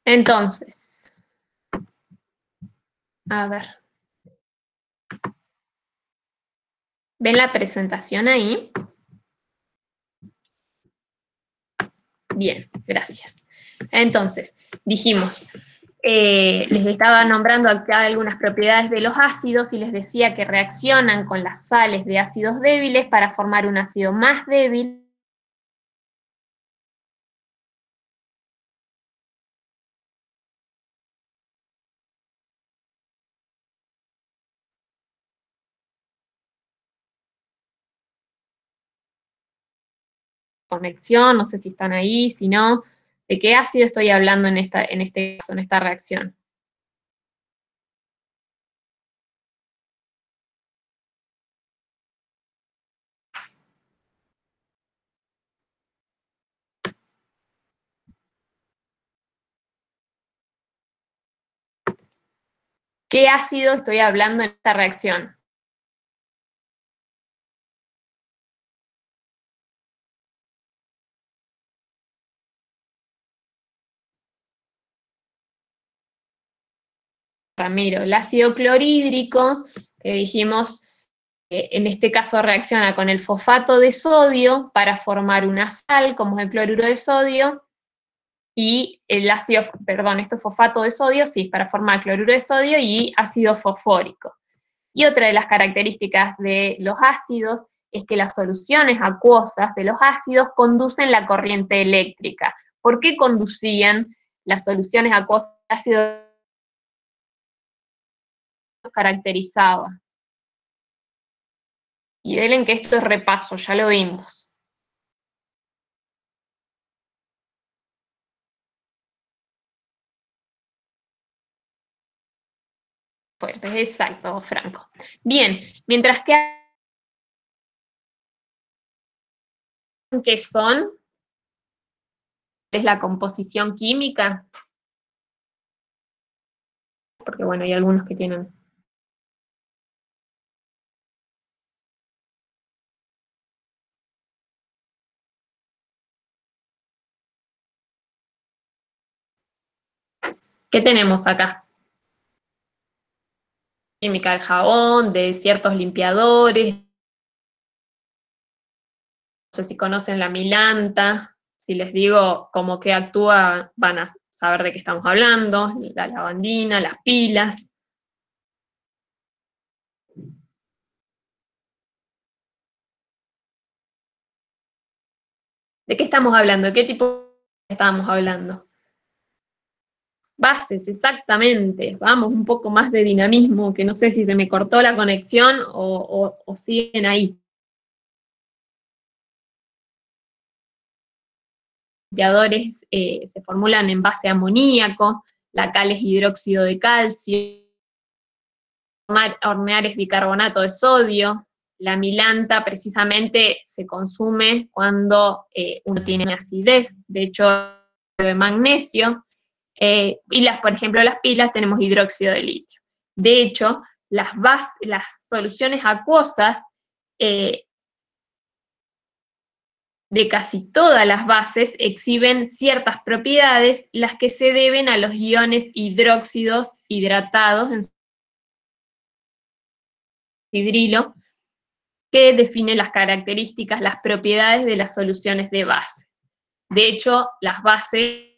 Entonces, a ver. ¿Ven la presentación ahí? Bien, gracias. Entonces, dijimos, les estaba nombrando acá algunas propiedades de los ácidos y les decía que reaccionan con las sales de ácidos débiles para formar un ácido más débil. Conexión, no sé si están ahí, si no, ¿de qué ácido estoy hablando en este caso, en esta reacción? ¿Qué ácido estoy hablando en esta reacción? Ramiro, el ácido clorhídrico, que dijimos, en este caso reacciona con el fosfato de sodio para formar una sal, como es el cloruro de sodio, y el ácido, perdón, esto es fosfato de sodio, sí, para formar cloruro de sodio y ácido fosfórico. Y otra de las características de los ácidos es que las soluciones acuosas de los ácidos conducen la corriente eléctrica. ¿Por qué conducían las soluciones acuosas de ácidos? Caracterizaba. Y denle que esto es repaso, ya lo vimos. Fuertes, exacto, Franco. Bien, mientras que son, es la composición química, porque bueno, hay algunos que tienen. ¿Qué tenemos acá? Química del jabón, de ciertos limpiadores, no sé si conocen la milanta, si les digo cómo que actúa, van a saber de qué estamos hablando, la lavandina, las pilas. ¿De qué estamos hablando? ¿De qué tipo estamos hablando? Bases, exactamente. Vamos, un poco más de dinamismo, que no sé si se me cortó la conexión o siguen ahí. Limpiadores se formulan en base a amoníaco, la cal es hidróxido de calcio, hornear es bicarbonato de sodio, la milanta precisamente se consume cuando uno tiene acidez, de hecho de magnesio, y por ejemplo las pilas tenemos hidróxido de litio. De hecho, las soluciones acuosas de casi todas las bases exhiben ciertas propiedades, las que se deben a los iones hidróxidos hidratados en hidrilo, que define las características, las propiedades de las soluciones de base. De hecho, las bases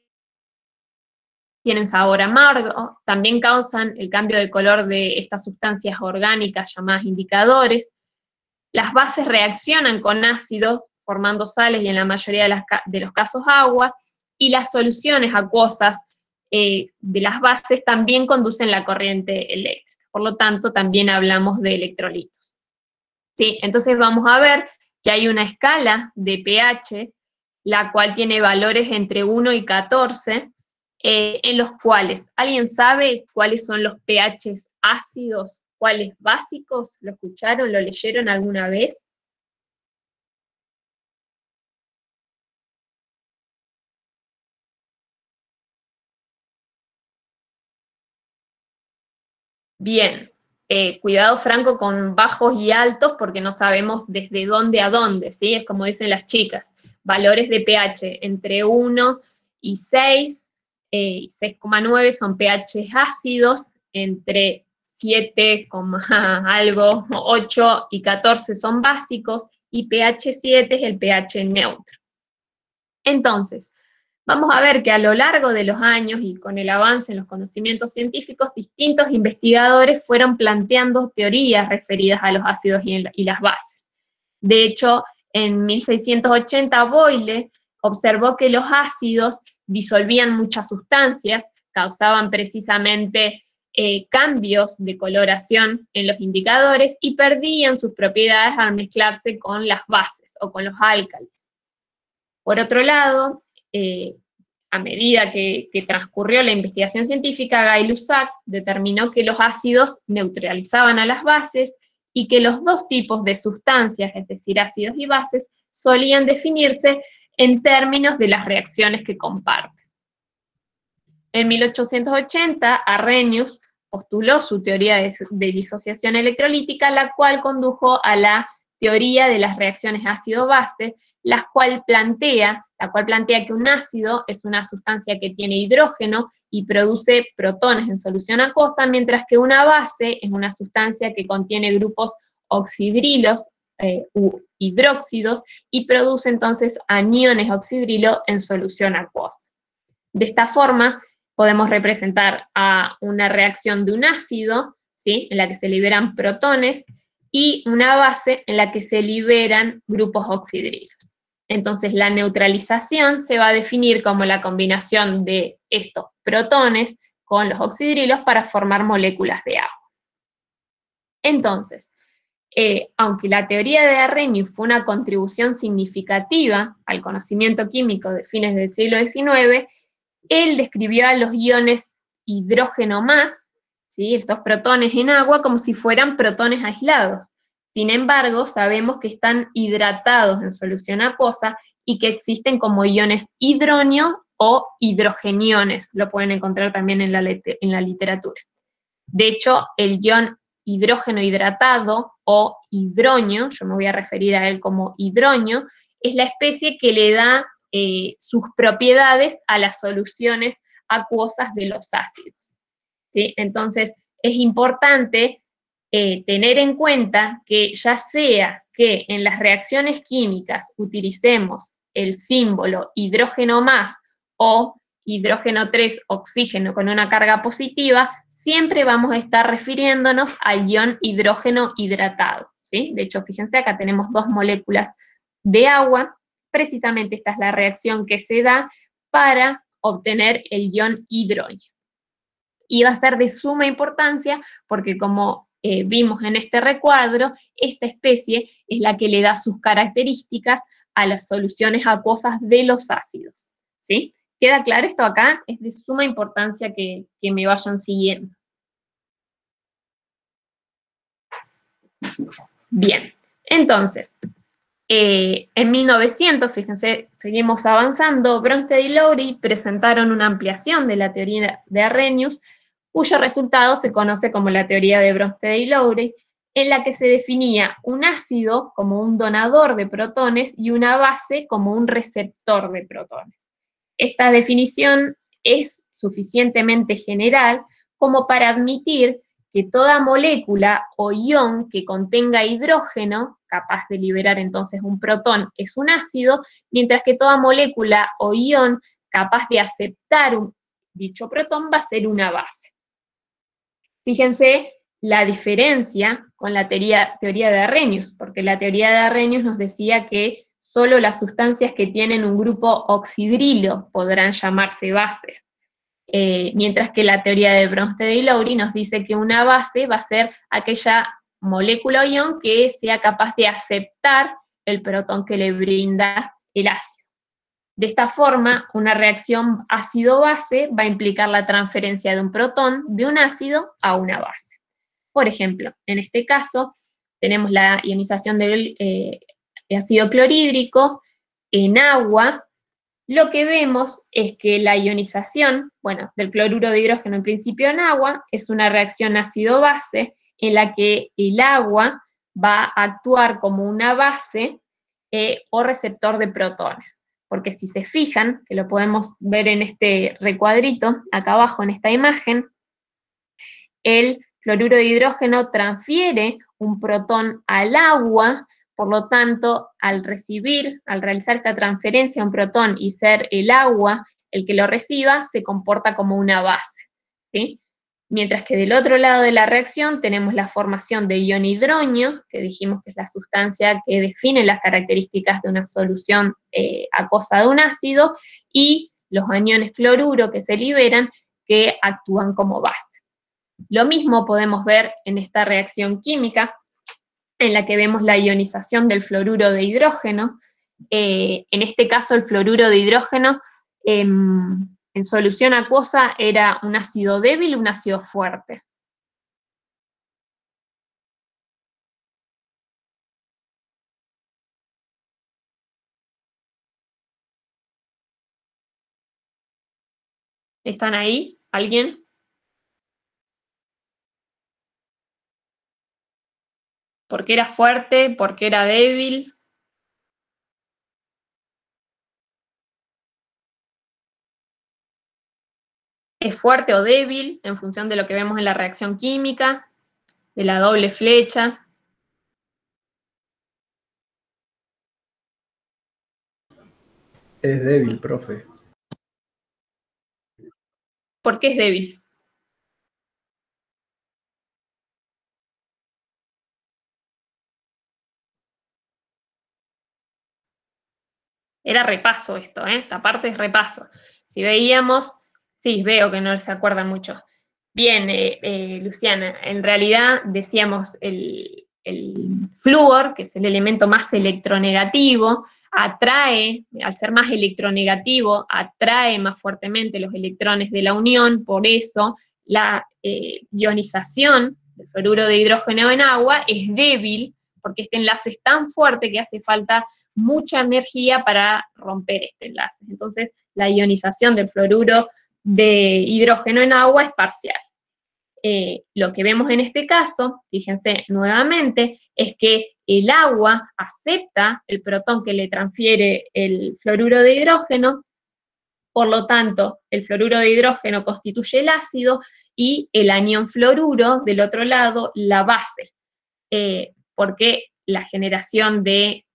tienen sabor amargo, también causan el cambio de color de estas sustancias orgánicas llamadas indicadores. Las bases reaccionan con ácidos, formando sales y en la mayoría de los casos agua, y las soluciones acuosas de las bases también conducen la corriente eléctrica. Por lo tanto, también hablamos de electrolitos. ¿Sí? Entonces vamos a ver que hay una escala de pH, la cual tiene valores entre 1 y 14, en los cuales, ¿alguien sabe cuáles son los pHs ácidos? ¿Cuáles básicos? ¿Lo escucharon? ¿Lo leyeron alguna vez? Bien, cuidado Franco con bajos y altos porque no sabemos desde dónde a dónde, ¿sí? Es como dicen las chicas, valores de pH entre 1 y 6 y 6,9 son pH ácidos, entre 7, algo, 8 y 14 son básicos, y pH 7 es el pH neutro. Entonces, vamos a ver que a lo largo de los años y con el avance en los conocimientos científicos, distintos investigadores fueron planteando teorías referidas a los ácidos y las bases. De hecho, en 1680 Boyle observó que los ácidos disolvían muchas sustancias, causaban precisamente cambios de coloración en los indicadores y perdían sus propiedades al mezclarse con las bases o con los álcalis. Por otro lado, a medida que transcurrió la investigación científica, Gay-Lussac determinó que los ácidos neutralizaban a las bases y que los dos tipos de sustancias, es decir, ácidos y bases, solían definirse en términos de las reacciones que comparten. En 1880, Arrhenius postuló su teoría de disociación electrolítica, la cual condujo a la teoría de las reacciones ácido-base, la cual plantea que un ácido es una sustancia que tiene hidrógeno y produce protones en solución acuosa, mientras que una base es una sustancia que contiene grupos oxidrilos u hidróxidos y produce entonces aniones oxidrilo en solución acuosa. De esta forma, podemos representar a una reacción de un ácido, ¿sí?, en la que se liberan protones, y una base en la que se liberan grupos oxidrilos. Entonces, la neutralización se va a definir como la combinación de estos protones con los oxidrilos para formar moléculas de agua. Entonces, aunque la teoría de Arrhenius fue una contribución significativa al conocimiento químico de fines del siglo XIX, él describió a los iones hidrógeno más, ¿sí?, estos protones en agua, como si fueran protones aislados. Sin embargo, sabemos que están hidratados en solución acuosa y que existen como iones hidronio o hidrogeniones. Lo pueden encontrar también en la literatura. De hecho, el ion hidrógeno hidratado o hidronio, yo me voy a referir a él como hidronio, es la especie que le da sus propiedades a las soluciones acuosas de los ácidos, ¿sí? Entonces, es importante tener en cuenta que ya sea que en las reacciones químicas utilicemos el símbolo hidrógeno más o hidrógeno 3 oxígeno con una carga positiva, siempre vamos a estar refiriéndonos al ion hidrógeno hidratado, ¿sí? De hecho, fíjense, acá tenemos dos moléculas de agua. Precisamente esta es la reacción que se da para obtener el ion hidronio. Y va a ser de suma importancia porque, como vimos en este recuadro, esta especie es la que le da sus características a las soluciones acuosas de los ácidos, ¿sí? ¿Queda claro esto acá? Es de suma importancia que me vayan siguiendo. Bien, entonces, en 1900, fíjense, seguimos avanzando, Bronsted y Lowry presentaron una ampliación de la teoría de Arrhenius, cuyo resultado se conoce como la teoría de Bronsted y Lowry, en la que se definía un ácido como un donador de protones y una base como un receptor de protones. Esta definición es suficientemente general como para admitir que toda molécula o ion que contenga hidrógeno, capaz de liberar entonces un protón, es un ácido, mientras que toda molécula o ion capaz de aceptar dicho protón va a ser una base. Fíjense la diferencia con la teoría de Arrhenius, porque la teoría de Arrhenius nos decía que solo las sustancias que tienen un grupo oxidrilo podrán llamarse bases. Mientras que la teoría de Bronsted y Lowry nos dice que una base va a ser aquella molécula o ion que sea capaz de aceptar el protón que le brinda el ácido. De esta forma, una reacción ácido-base va a implicar la transferencia de un protón de un ácido a una base. Por ejemplo, en este caso, tenemos la ionización del ácido clorhídrico en agua. Lo que vemos es que la ionización, del cloruro de hidrógeno en principio en agua, es una reacción ácido-base en la que el agua va a actuar como una base o receptor de protones. porque si se fijan, que lo podemos ver en este recuadrito, acá abajo en esta imagen, el fluoruro de hidrógeno transfiere un protón al agua, por lo tanto, al realizar esta transferencia a un protón y ser el agua el que lo reciba, se comporta como una base, ¿sí? Mientras que del otro lado de la reacción tenemos la formación de ion hidronio, que dijimos que es la sustancia que define las características de una solución acuosa de un ácido, y los aniones fluoruro que se liberan, que actúan como base. Lo mismo podemos ver en esta reacción química, en la que vemos la ionización del fluoruro de hidrógeno. En este caso, el fluoruro de hidrógeno en solución acuosa era un ácido débil o un ácido fuerte. ¿Están ahí? ¿Alguien? ¿Por qué era fuerte? ¿Por qué era débil? ¿Es fuerte o débil en función de lo que vemos en la reacción química, de la doble flecha? Es débil, profe. ¿Por qué es débil? Era repaso esto, esta parte es repaso. Si veíamos, sí, veo que no se acuerda mucho. Bien, Luciana, en realidad decíamos el flúor, que es el elemento más electronegativo, atrae, al ser más electronegativo, atrae más fuertemente los electrones de la unión, por eso la ionización del fluoruro de hidrógeno en agua es débil, porque este enlace es tan fuerte que hace falta mucha energía para romper este enlace. Entonces, la ionización del fluoruro de hidrógeno en agua es parcial. Lo que vemos en este caso, fíjense nuevamente, es que el agua acepta el protón que le transfiere el fluoruro de hidrógeno, por lo tanto, el fluoruro de hidrógeno constituye el ácido y el anión fluoruro, del otro lado, la base, porque la generación de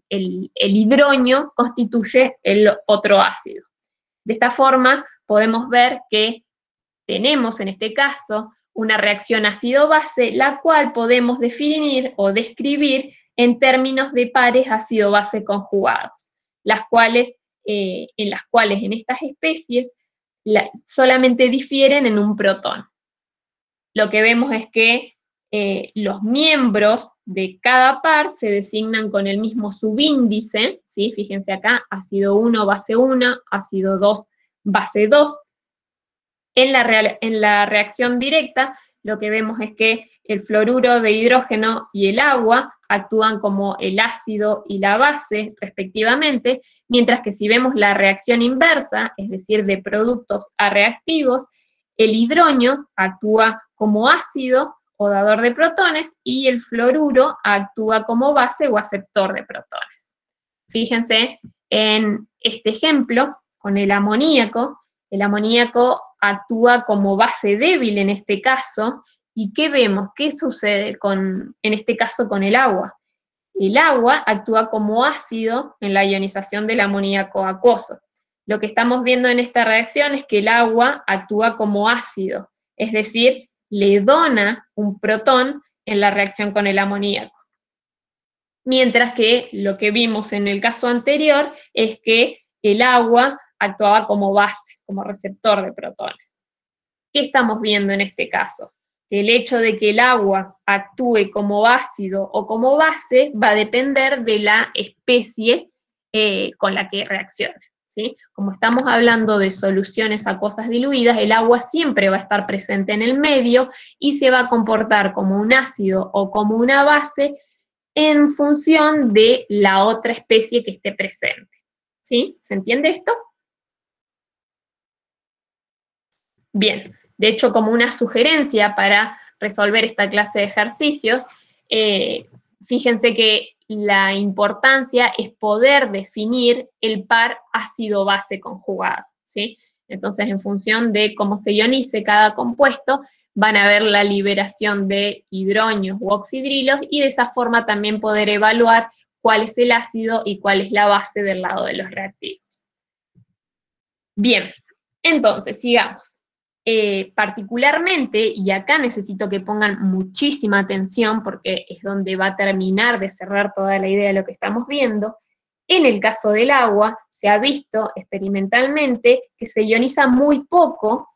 el hidronio constituye el otro ácido. De esta forma, podemos ver que tenemos en este caso una reacción ácido-base, la cual podemos definir o describir en términos de pares ácido-base conjugados, en las cuales en estas especies solamente difieren en un protón. Lo que vemos es que los miembros de cada par se designan con el mismo subíndice, ¿sí? Fíjense acá, ácido 1, base 1, ácido 2, base 2. En la reacción directa, lo que vemos es que el fluoruro de hidrógeno y el agua actúan como el ácido y la base, respectivamente, mientras que si vemos la reacción inversa, es decir, de productos a reactivos, el hidronio actúa como ácido o dador de protones y el fluoruro actúa como base o aceptor de protones. Fíjense en este ejemplo con el amoníaco actúa como base débil en este caso, ¿y qué vemos? ¿Qué sucede en este caso con el agua? El agua actúa como ácido en la ionización del amoníaco acuoso. Lo que estamos viendo en esta reacción es que el agua actúa como ácido, es decir, le dona un protón en la reacción con el amoníaco. Mientras que lo que vimos en el caso anterior es que el agua actuaba como base, como receptor de protones. ¿Qué estamos viendo en este caso? Que el hecho de que el agua actúe como ácido o como base va a depender de la especie con la que reaccione, ¿sí? Como estamos hablando de soluciones acuosas diluidas, el agua siempre va a estar presente en el medio y se va a comportar como un ácido o como una base en función de la otra especie que esté presente. ¿Sí? ¿Se entiende esto? Bien, de hecho, como una sugerencia para resolver esta clase de ejercicios, fíjense que la importancia es poder definir el par ácido-base conjugado, ¿sí? Entonces, en función de cómo se ionice cada compuesto, van a ver la liberación de hidronios u oxidrilos y de esa forma también poder evaluar cuál es el ácido y cuál es la base del lado de los reactivos. Bien, entonces, sigamos. Particularmente, y acá necesito que pongan muchísima atención porque es donde va a terminar de cerrar toda la idea de lo que estamos viendo, en el caso del agua se ha visto experimentalmente que se ioniza muy poco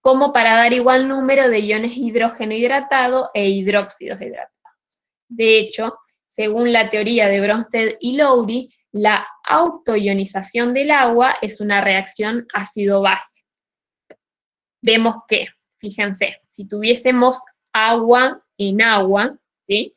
como para dar igual número de iones hidrógeno hidratado e hidróxidos hidratados. De hecho, según la teoría de Bronsted y Lowry, la autoionización del agua es una reacción ácido-base. Vemos que, fíjense, si tuviésemos agua en agua, ¿sí?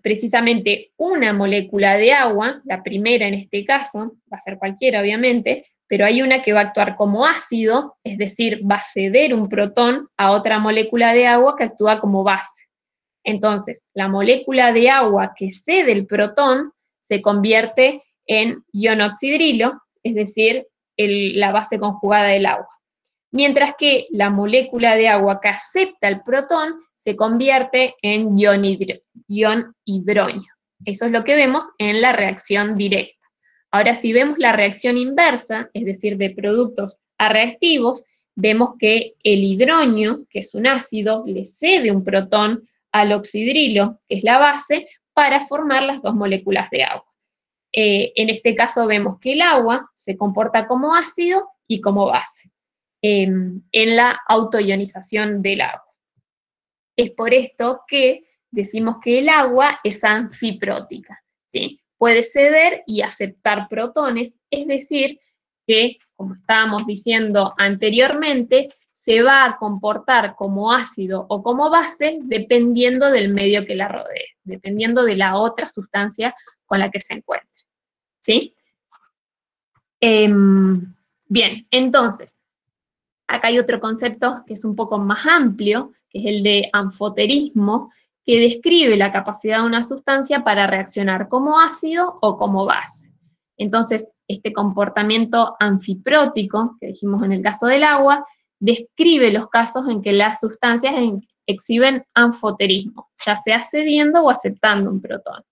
Precisamente una molécula de agua, la primera en este caso, va a ser cualquiera obviamente, pero hay una que va a actuar como ácido, es decir, va a ceder un protón a otra molécula de agua que actúa como base. Entonces, la molécula de agua que cede el protón se convierte en ion oxidrilo, es decir, la base conjugada del agua. Mientras que la molécula de agua que acepta el protón se convierte en ion hidronio. Eso es lo que vemos en la reacción directa. Ahora, si vemos la reacción inversa, es decir, de productos a reactivos, vemos que el hidronio, que es un ácido, le cede un protón al oxidrilo, que es la base, para formar las dos moléculas de agua. En este caso vemos que el agua se comporta como ácido y como base en la autoionización del agua. Es por esto que decimos que el agua es anfiprótica, ¿sí? Puede ceder y aceptar protones, es decir, que, como estábamos diciendo anteriormente, se va a comportar como ácido o como base dependiendo del medio que la rodee, dependiendo de la otra sustancia con la que se encuentre, ¿sí? Bien, entonces, acá hay otro concepto que es un poco más amplio, que es el de anfoterismo, que describe la capacidad de una sustancia para reaccionar como ácido o como base. Entonces, este comportamiento anfiprótico, que dijimos en el caso del agua, describe los casos en que las sustancias exhiben anfoterismo, ya sea cediendo o aceptando un protón.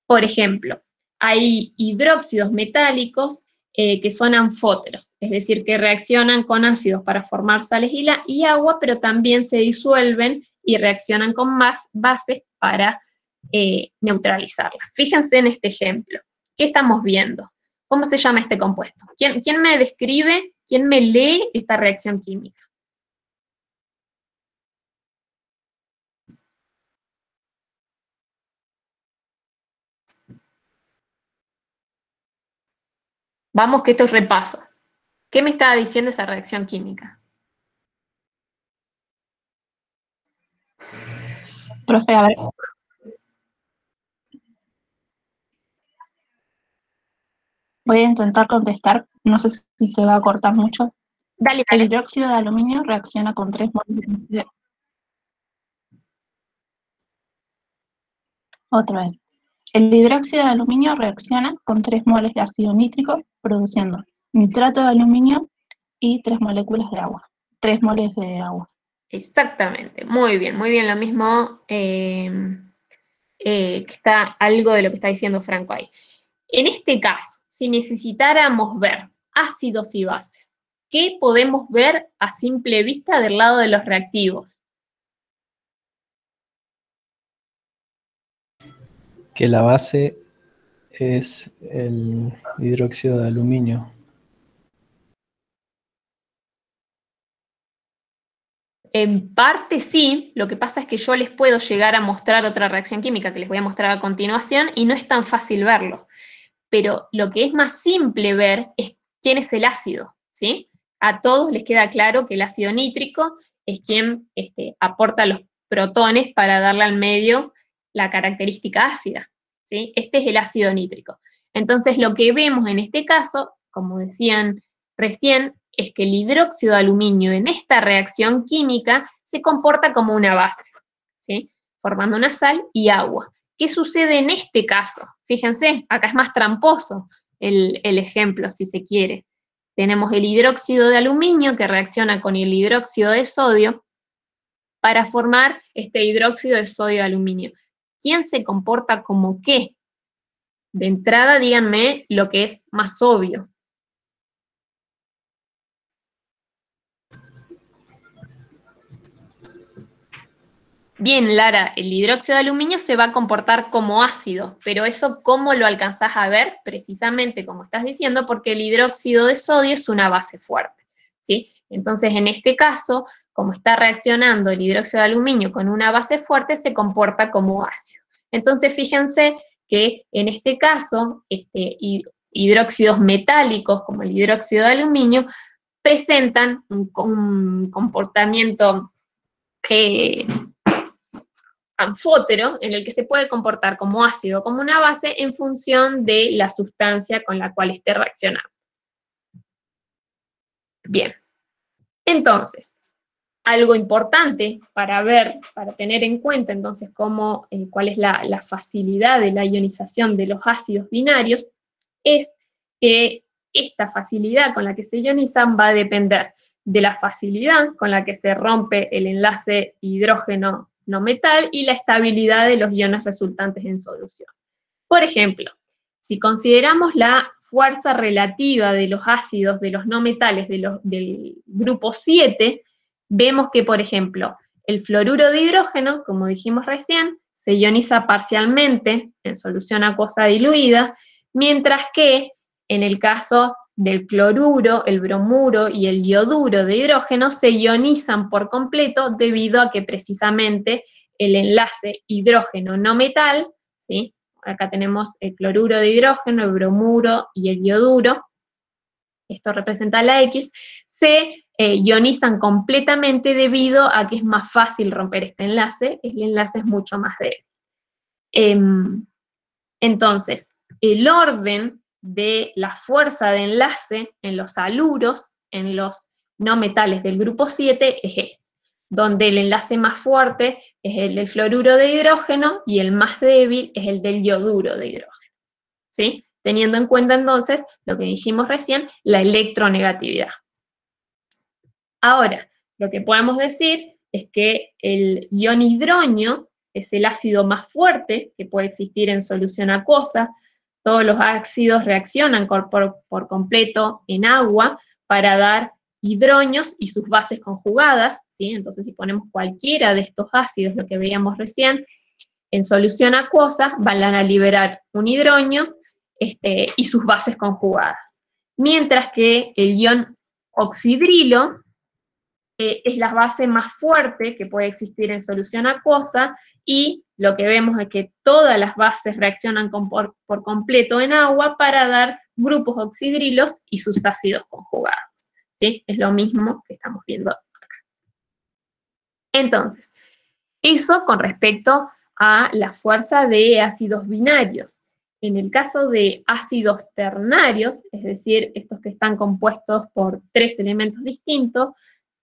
Por ejemplo, hay hidróxidos metálicos que son anfóteros, es decir, que reaccionan con ácidos para formar sales y agua, pero también se disuelven y reaccionan con más bases para neutralizarlas. Fíjense en este ejemplo. ¿Qué estamos viendo? ¿Cómo se llama este compuesto? ¿Quién me describe, quién me lee esta reacción química? Vamos que esto es repaso. ¿Qué me estaba diciendo esa reacción química? Profe, a ver. Voy a intentar contestar, no sé si se va a cortar mucho. Dale, El dale. hidróxido de aluminio reacciona con 3 moles de... Otra vez. El hidróxido de aluminio reacciona con 3 moles de ácido nítrico, produciendo nitrato de aluminio y 3 moléculas de agua. 3 moles de agua. Exactamente, muy bien, lo mismo que está algo de lo que está diciendo Franco ahí. En este caso, si necesitáramos ver ácidos y bases, ¿qué podemos ver a simple vista del lado de los reactivos? Que la base es el hidróxido de aluminio. En parte sí, lo que pasa es que yo les puedo llegar a mostrar otra reacción química que les voy a mostrar a continuación y no es tan fácil verlo. Pero lo que es más simple ver es quién es el ácido, ¿sí? A todos les queda claro que el ácido nítrico es quien aporta los protones para darle al medio la característica ácida, ¿sí? Este es el ácido nítrico. Entonces, lo que vemos en este caso, como decían recién, es que el hidróxido de aluminio en esta reacción química se comporta como una base, ¿sí? Formando una sal y agua, ¿Qué sucede en este caso? Fíjense, acá es más tramposo el ejemplo, si se quiere. Tenemos el hidróxido de aluminio que reacciona con el hidróxido de sodio para formar este hidróxido de sodio de aluminio. ¿Quién se comporta como qué? De entrada, díganme lo que es más obvio. Bien, Lara, el hidróxido de aluminio se va a comportar como ácido, pero eso ¿cómo lo alcanzás a ver? Precisamente como estás diciendo, porque el hidróxido de sodio es una base fuerte, ¿sí? Entonces, en este caso, como está reaccionando el hidróxido de aluminio con una base fuerte, se comporta como ácido. Entonces, fíjense que en este caso, hidróxidos metálicos como el hidróxido de aluminio presentan un comportamiento anfótero, en el que se puede comportar como ácido o como una base en función de la sustancia con la cual esté reaccionando. Bien, entonces, algo importante para ver, para tener en cuenta entonces cuál es la facilidad de la ionización de los ácidos binarios, es que esta facilidad con la que se ionizan va a depender de la facilidad con la que se rompe el enlace hidrógeno no metal y la estabilidad de los iones resultantes en solución. Por ejemplo, si consideramos la fuerza relativa de los ácidos de los no metales del grupo 7, vemos que, por ejemplo, el fluoruro de hidrógeno, como dijimos recién, se ioniza parcialmente en solución acuosa diluida, mientras que en el caso del cloruro, el bromuro y el ioduro de hidrógeno se ionizan por completo debido a que precisamente el enlace hidrógeno no metal, ¿sí? Acá tenemos el cloruro de hidrógeno, el bromuro y el ioduro, esto representa la X, se ionizan completamente debido a que es más fácil romper este enlace, el enlace es mucho más débil. Entonces, el orden de la fuerza de enlace en los haluros, en los no metales del grupo 7, es este, donde el enlace más fuerte es el del fluoruro de hidrógeno y el más débil es el del ioduro de hidrógeno, ¿sí? Teniendo en cuenta entonces lo que dijimos recién, la electronegatividad. Ahora, lo que podemos decir es que el ion hidronio es el ácido más fuerte que puede existir en solución acuosa. Todos los ácidos reaccionan por completo en agua para dar hidronios y sus bases conjugadas, ¿sí? Entonces, si ponemos cualquiera de estos ácidos, lo que veíamos recién, en solución acuosa, van a liberar un hidronio y sus bases conjugadas. Mientras que el ion oxidrilo es la base más fuerte que puede existir en solución acuosa y lo que vemos es que todas las bases reaccionan por completo en agua para dar grupos oxidrilos y sus ácidos conjugados, ¿sí? Es lo mismo que estamos viendo acá. Entonces, eso con respecto a la fuerza de ácidos binarios. En el caso de ácidos ternarios, es decir, estos que están compuestos por 3 elementos distintos,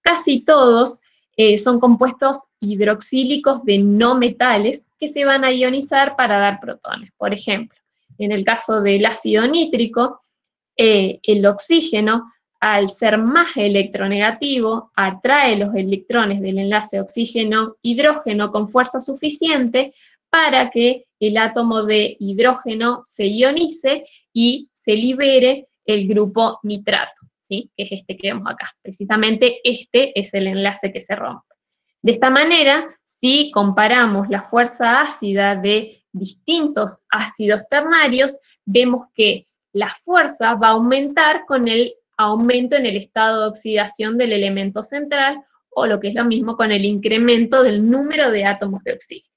casi todos son compuestos hidroxílicos de no metales que se van a ionizar para dar protones. Por ejemplo, en el caso del ácido nítrico, el oxígeno, al ser más electronegativo, atrae los electrones del enlace oxígeno-hidrógeno con fuerza suficiente para que el átomo de hidrógeno se ionice y se libere el grupo nitrato, ¿sí? Que es este que vemos acá. Precisamente este es el enlace que se rompe. De esta manera, si comparamos la fuerza ácida de distintos ácidos ternarios, vemos que la fuerza va a aumentar con el aumento en el estado de oxidación del elemento central, o lo que es lo mismo con el incremento del número de átomos de oxígeno.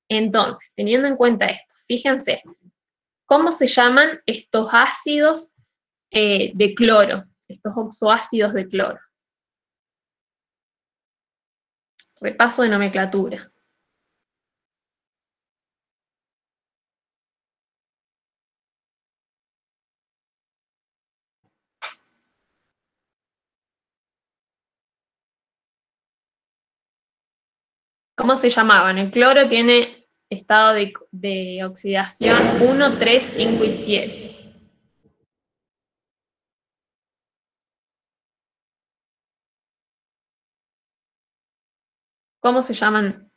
Entonces, teniendo en cuenta esto, fíjense, ¿cómo se llaman estos ácidos de cloro, estos oxoácidos de cloro? Repaso de nomenclatura. ¿Cómo se llamaban? El cloro tiene estado de oxidación 1, 3, 5 y 7. ¿Cómo se llaman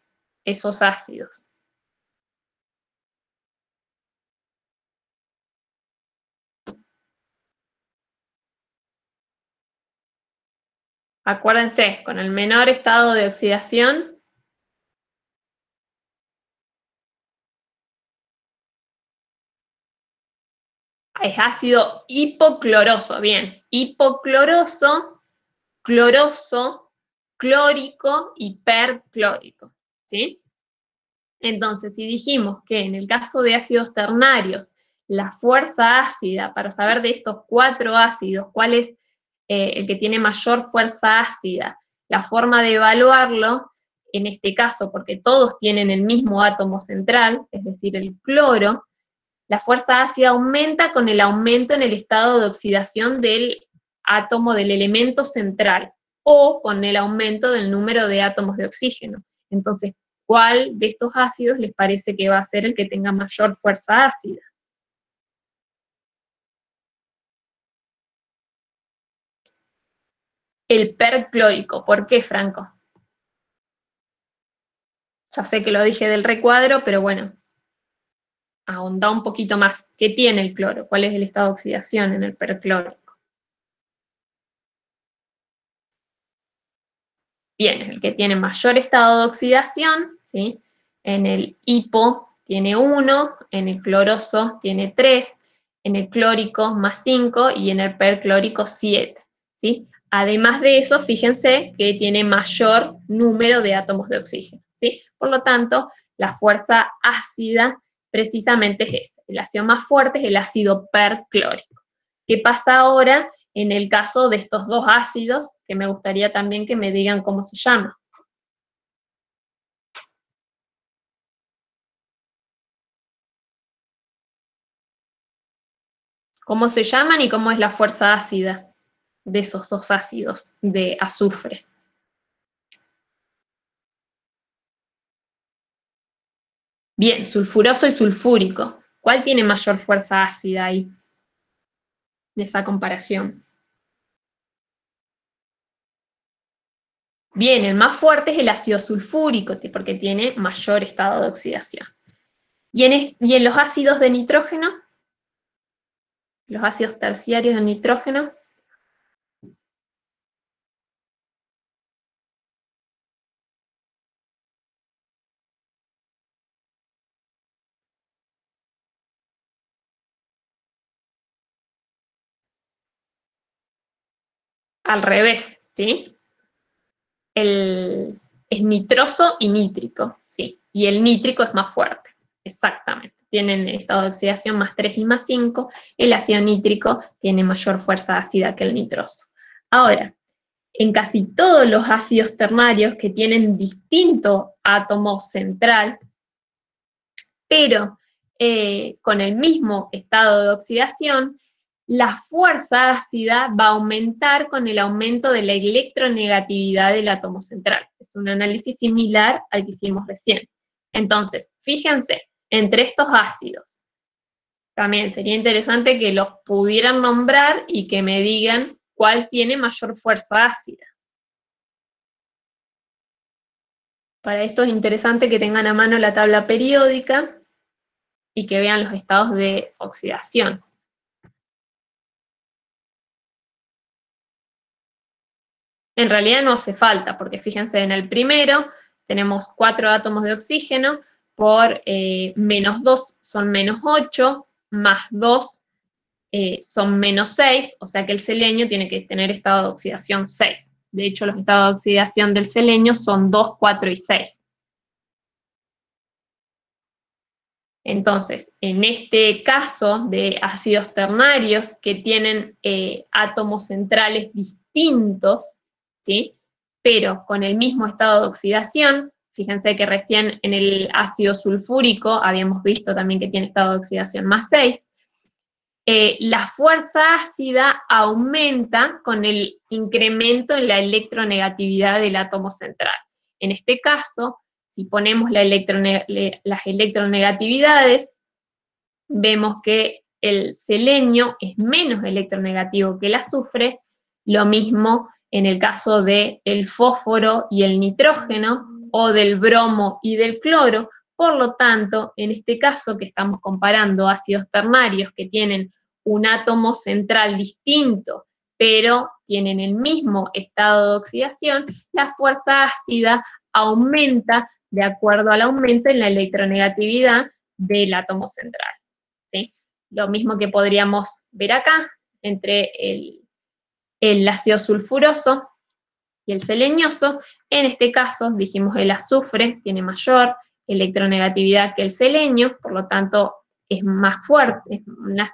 esos ácidos? Acuérdense, con el menor estado de oxidación, es ácido hipocloroso. Bien, hipocloroso, cloroso, clórico y perclórico, ¿sí? Entonces, si dijimos que en el caso de ácidos ternarios, la fuerza ácida, para saber de estos 4 ácidos, cuál es el que tiene mayor fuerza ácida, la forma de evaluarlo, en este caso, porque todos tienen el mismo átomo central, es decir, el cloro, la fuerza ácida aumenta con el aumento en el estado de oxidación del átomo del elemento central, o con el aumento del número de átomos de oxígeno. Entonces, ¿cuál de estos ácidos les parece que va a ser el que tenga mayor fuerza ácida? El perclórico. ¿Por qué, Franco? Ya sé que lo dije del recuadro, pero bueno, ahonda un poquito más. ¿Qué tiene el cloro? ¿Cuál es el estado de oxidación en el perclórico? Bien, es el que tiene mayor estado de oxidación, ¿sí? En el hipo tiene 1, en el cloroso tiene 3, en el clórico más 5 y en el perclórico 7, ¿sí? Además de eso, fíjense que tiene mayor número de átomos de oxígeno, ¿sí? Por lo tanto, la fuerza ácida precisamente es ese. El ácido más fuerte es el ácido perclórico. ¿Qué pasa ahora en el caso de estos 2 ácidos, que me gustaría también que me digan cómo se llama? ¿Cómo se llaman y cómo es la fuerza ácida de esos 2 ácidos de azufre? Bien, sulfuroso y sulfúrico. ¿Cuál tiene mayor fuerza ácida ahí, de esa comparación? Bien, el más fuerte es el ácido sulfúrico, porque tiene mayor estado de oxidación. ¿Y en los ácidos de nitrógeno? Los ácidos terciarios de nitrógeno. Al revés, ¿sí? Es nitroso y nítrico, ¿sí? Y el nítrico es más fuerte, exactamente. Tienen estado de oxidación más 3 y más 5, el ácido nítrico tiene mayor fuerza ácida que el nitroso. Ahora, en casi todos los ácidos ternarios que tienen distinto átomo central, pero con el mismo estado de oxidación, la fuerza ácida va a aumentar con el aumento de la electronegatividad del átomo central. Es un análisis similar al que hicimos recién. Entonces, fíjense, entre estos ácidos, también sería interesante que los pudieran nombrar y que me digan cuál tiene mayor fuerza ácida. Para esto es interesante que tengan a mano la tabla periódica y que vean los estados de oxidación. En realidad no hace falta, porque fíjense, en el primero tenemos 4 átomos de oxígeno, por menos 2 son menos 8, más 2 son menos 6, o sea que el selenio tiene que tener estado de oxidación 6. De hecho, los estados de oxidación del selenio son 2, 4 y 6. Entonces, en este caso de ácidos ternarios que tienen átomos centrales distintos, ¿sí? Pero con el mismo estado de oxidación, fíjense que recién en el ácido sulfúrico habíamos visto también que tiene estado de oxidación más 6, la fuerza ácida aumenta con el incremento en la electronegatividad del átomo central. En este caso, si ponemos las electronegatividades, vemos que el selenio es menos electronegativo que el azufre, lo mismo en el caso del fósforo y el nitrógeno, o del bromo y del cloro. Por lo tanto, en este caso que estamos comparando ácidos ternarios que tienen un átomo central distinto, pero tienen el mismo estado de oxidación, la fuerza ácida aumenta de acuerdo al aumento en la electronegatividad del átomo central, ¿sí? Lo mismo que podríamos ver acá entre el ácido sulfuroso y el selenioso. En este caso, dijimos, el azufre tiene mayor electronegatividad que el selenio, por lo tanto es más fuerte,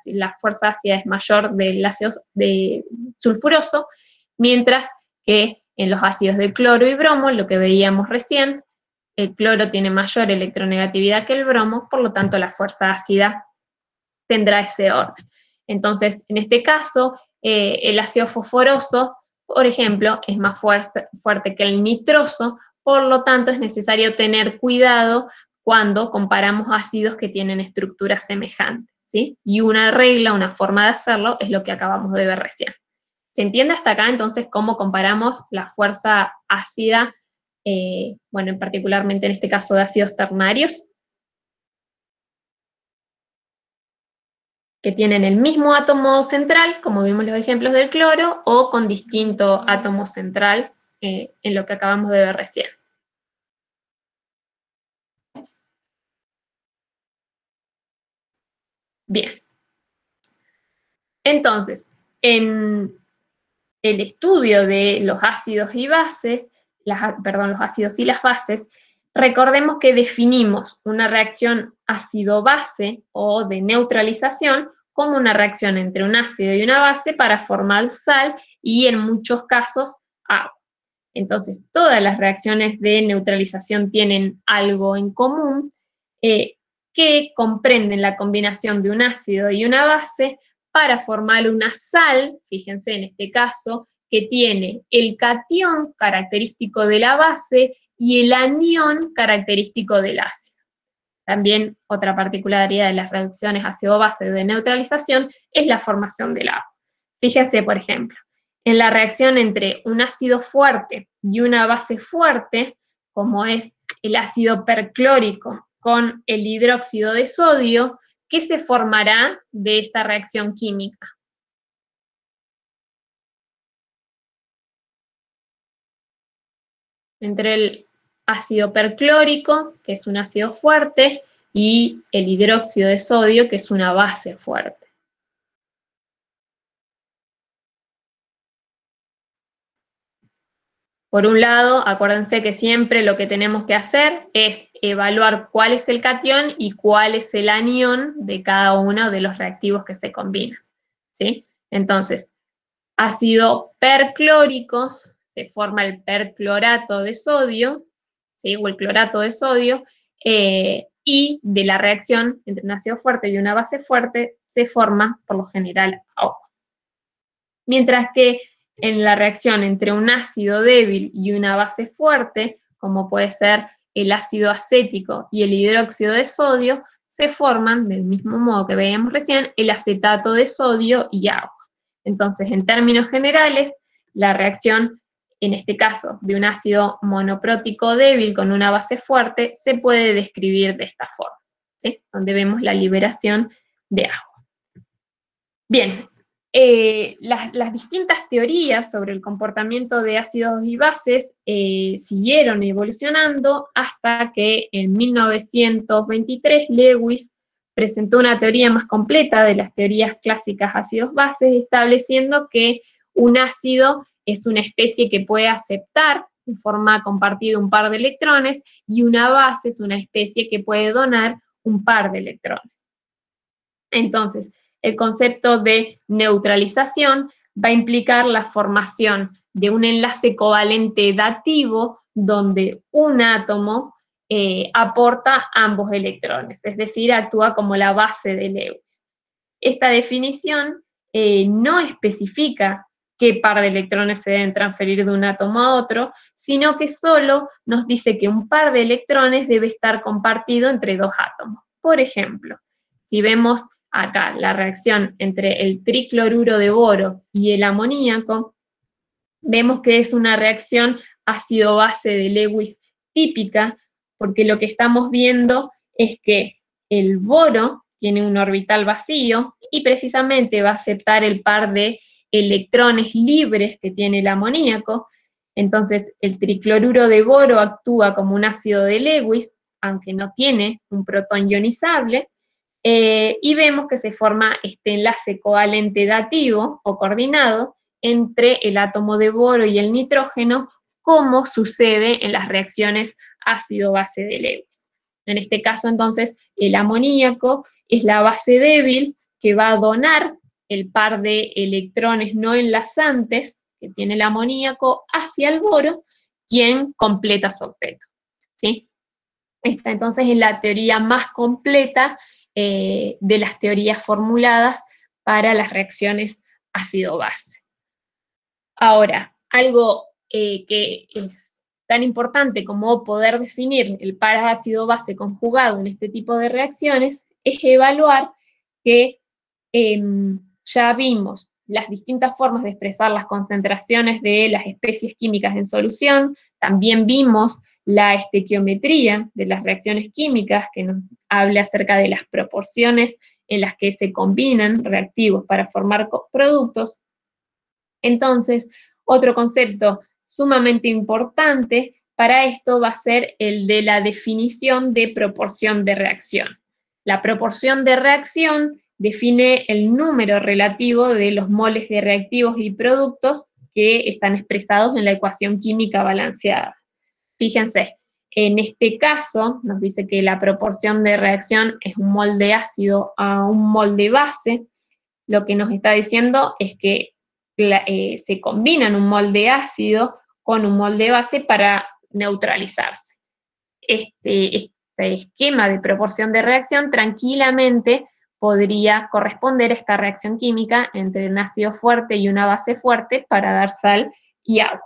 la fuerza ácida es mayor del ácido sulfuroso, mientras que en los ácidos de cloro y bromo, lo que veíamos recién, el cloro tiene mayor electronegatividad que el bromo, por lo tanto la fuerza ácida tendrá ese orden. Entonces, en este caso, el ácido fosforoso, por ejemplo, es más fuerte que el nitroso, por lo tanto es necesario tener cuidado cuando comparamos ácidos que tienen estructuras semejantes, ¿sí? Y una regla, una forma de hacerlo, es lo que acabamos de ver recién. ¿Se entiende hasta acá entonces cómo comparamos la fuerza ácida, bueno, particularmente en este caso de ácidos ternarios, que tienen el mismo átomo central, como vimos los ejemplos del cloro, o con distinto átomo central, en lo que acabamos de ver recién? Bien. Entonces, en el estudio de los ácidos y bases, los ácidos y las bases, recordemos que definimos una reacción ácido-base o de neutralización como una reacción entre un ácido y una base para formar sal y en muchos casos agua. Entonces, todas las reacciones de neutralización tienen algo en común, que comprenden la combinación de un ácido y una base para formar una sal, fíjense en este caso, que tiene el catión característico de la base y el anión característico del ácido. También otra particularidad de las reacciones ácido-base de neutralización es la formación del agua. Fíjense, por ejemplo, en la reacción entre un ácido fuerte y una base fuerte, como es el ácido perclórico con el hidróxido de sodio, ¿qué se formará de esta reacción química? Entre el ácido perclórico, que es un ácido fuerte, y el hidróxido de sodio, que es una base fuerte. Por un lado, acuérdense que siempre lo que tenemos que hacer es evaluar cuál es el catión y cuál es el anión de cada uno de los reactivos que se combinan, ¿sí? Entonces, ácido perclórico, se forma el perclorato de sodio, ¿sí? O el clorato de sodio, y de la reacción entre un ácido fuerte y una base fuerte se forma, por lo general, agua. Mientras que en la reacción entre un ácido débil y una base fuerte, como puede ser el ácido acético y el hidróxido de sodio, se forman, del mismo modo que veíamos recién, el acetato de sodio y agua. Entonces, en términos generales, la reacción, en este caso, de un ácido monoprótico débil con una base fuerte, se puede describir de esta forma, ¿sí? Donde vemos la liberación de agua. Bien. Las distintas teorías sobre el comportamiento de ácidos y bases siguieron evolucionando hasta que en 1923 Lewis presentó una teoría más completa de las teorías clásicas ácidos-bases, estableciendo que un ácido es una especie que puede aceptar en forma compartida un par de electrones y una base es una especie que puede donar un par de electrones. Entonces, el concepto de neutralización va a implicar la formación de un enlace covalente dativo donde un átomo aporta ambos electrones, es decir, actúa como la base de Lewis. Esta definición no especifica qué par de electrones se deben transferir de un átomo a otro, sino que solo nos dice que un par de electrones debe estar compartido entre dos átomos. Por ejemplo, si vemos acá la reacción entre el tricloruro de boro y el amoníaco, vemos que es una reacción ácido-base de Lewis típica, porque lo que estamos viendo es que el boro tiene un orbital vacío y precisamente va a aceptar el par de electrones libres que tiene el amoníaco. Entonces, el tricloruro de boro actúa como un ácido de Lewis, aunque no tiene un protón ionizable, y vemos que se forma este enlace covalente dativo o coordinado entre el átomo de boro y el nitrógeno, como sucede en las reacciones ácido-base de Lewis. En este caso, entonces, el amoníaco es la base débil que va a donar el par de electrones no enlazantes que tiene el amoníaco hacia el boro, quien completa su octeto, ¿sí? Esta entonces es la teoría más completa de las teorías formuladas para las reacciones ácido-base. Ahora, algo que es tan importante como poder definir el par ácido-base conjugado en este tipo de reacciones es evaluar que ya vimos las distintas formas de expresar las concentraciones de las especies químicas en solución, también vimos la estequiometría de las reacciones químicas, que nos habla acerca de las proporciones en las que se combinan reactivos para formar productos. Entonces, otro concepto sumamente importante para esto va a ser el de la definición de proporción de reacción. La proporción de reacción define el número relativo de los moles de reactivos y productos que están expresados en la ecuación química balanceada. Fíjense, en este caso nos dice que la proporción de reacción es un mol de ácido a un mol de base. Lo que nos está diciendo es que se combinan un mol de ácido con un mol de base para neutralizarse. Este esquema de proporción de reacción tranquilamente podría corresponder a esta reacción química entre un ácido fuerte y una base fuerte para dar sal y agua.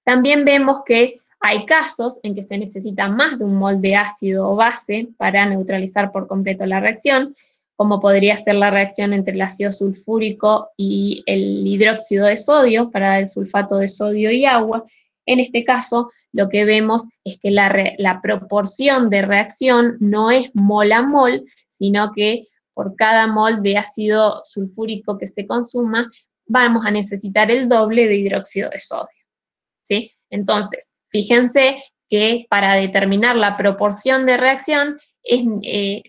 También vemos que hay casos en que se necesita más de un mol de ácido o base para neutralizar por completo la reacción, como podría ser la reacción entre el ácido sulfúrico y el hidróxido de sodio para dar el sulfato de sodio y agua. En este caso, lo que vemos es que la proporción de reacción no es mol a mol, sino que por cada mol de ácido sulfúrico que se consuma, vamos a necesitar el doble de hidróxido de sodio, ¿sí? Entonces, fíjense que para determinar la proporción de reacción es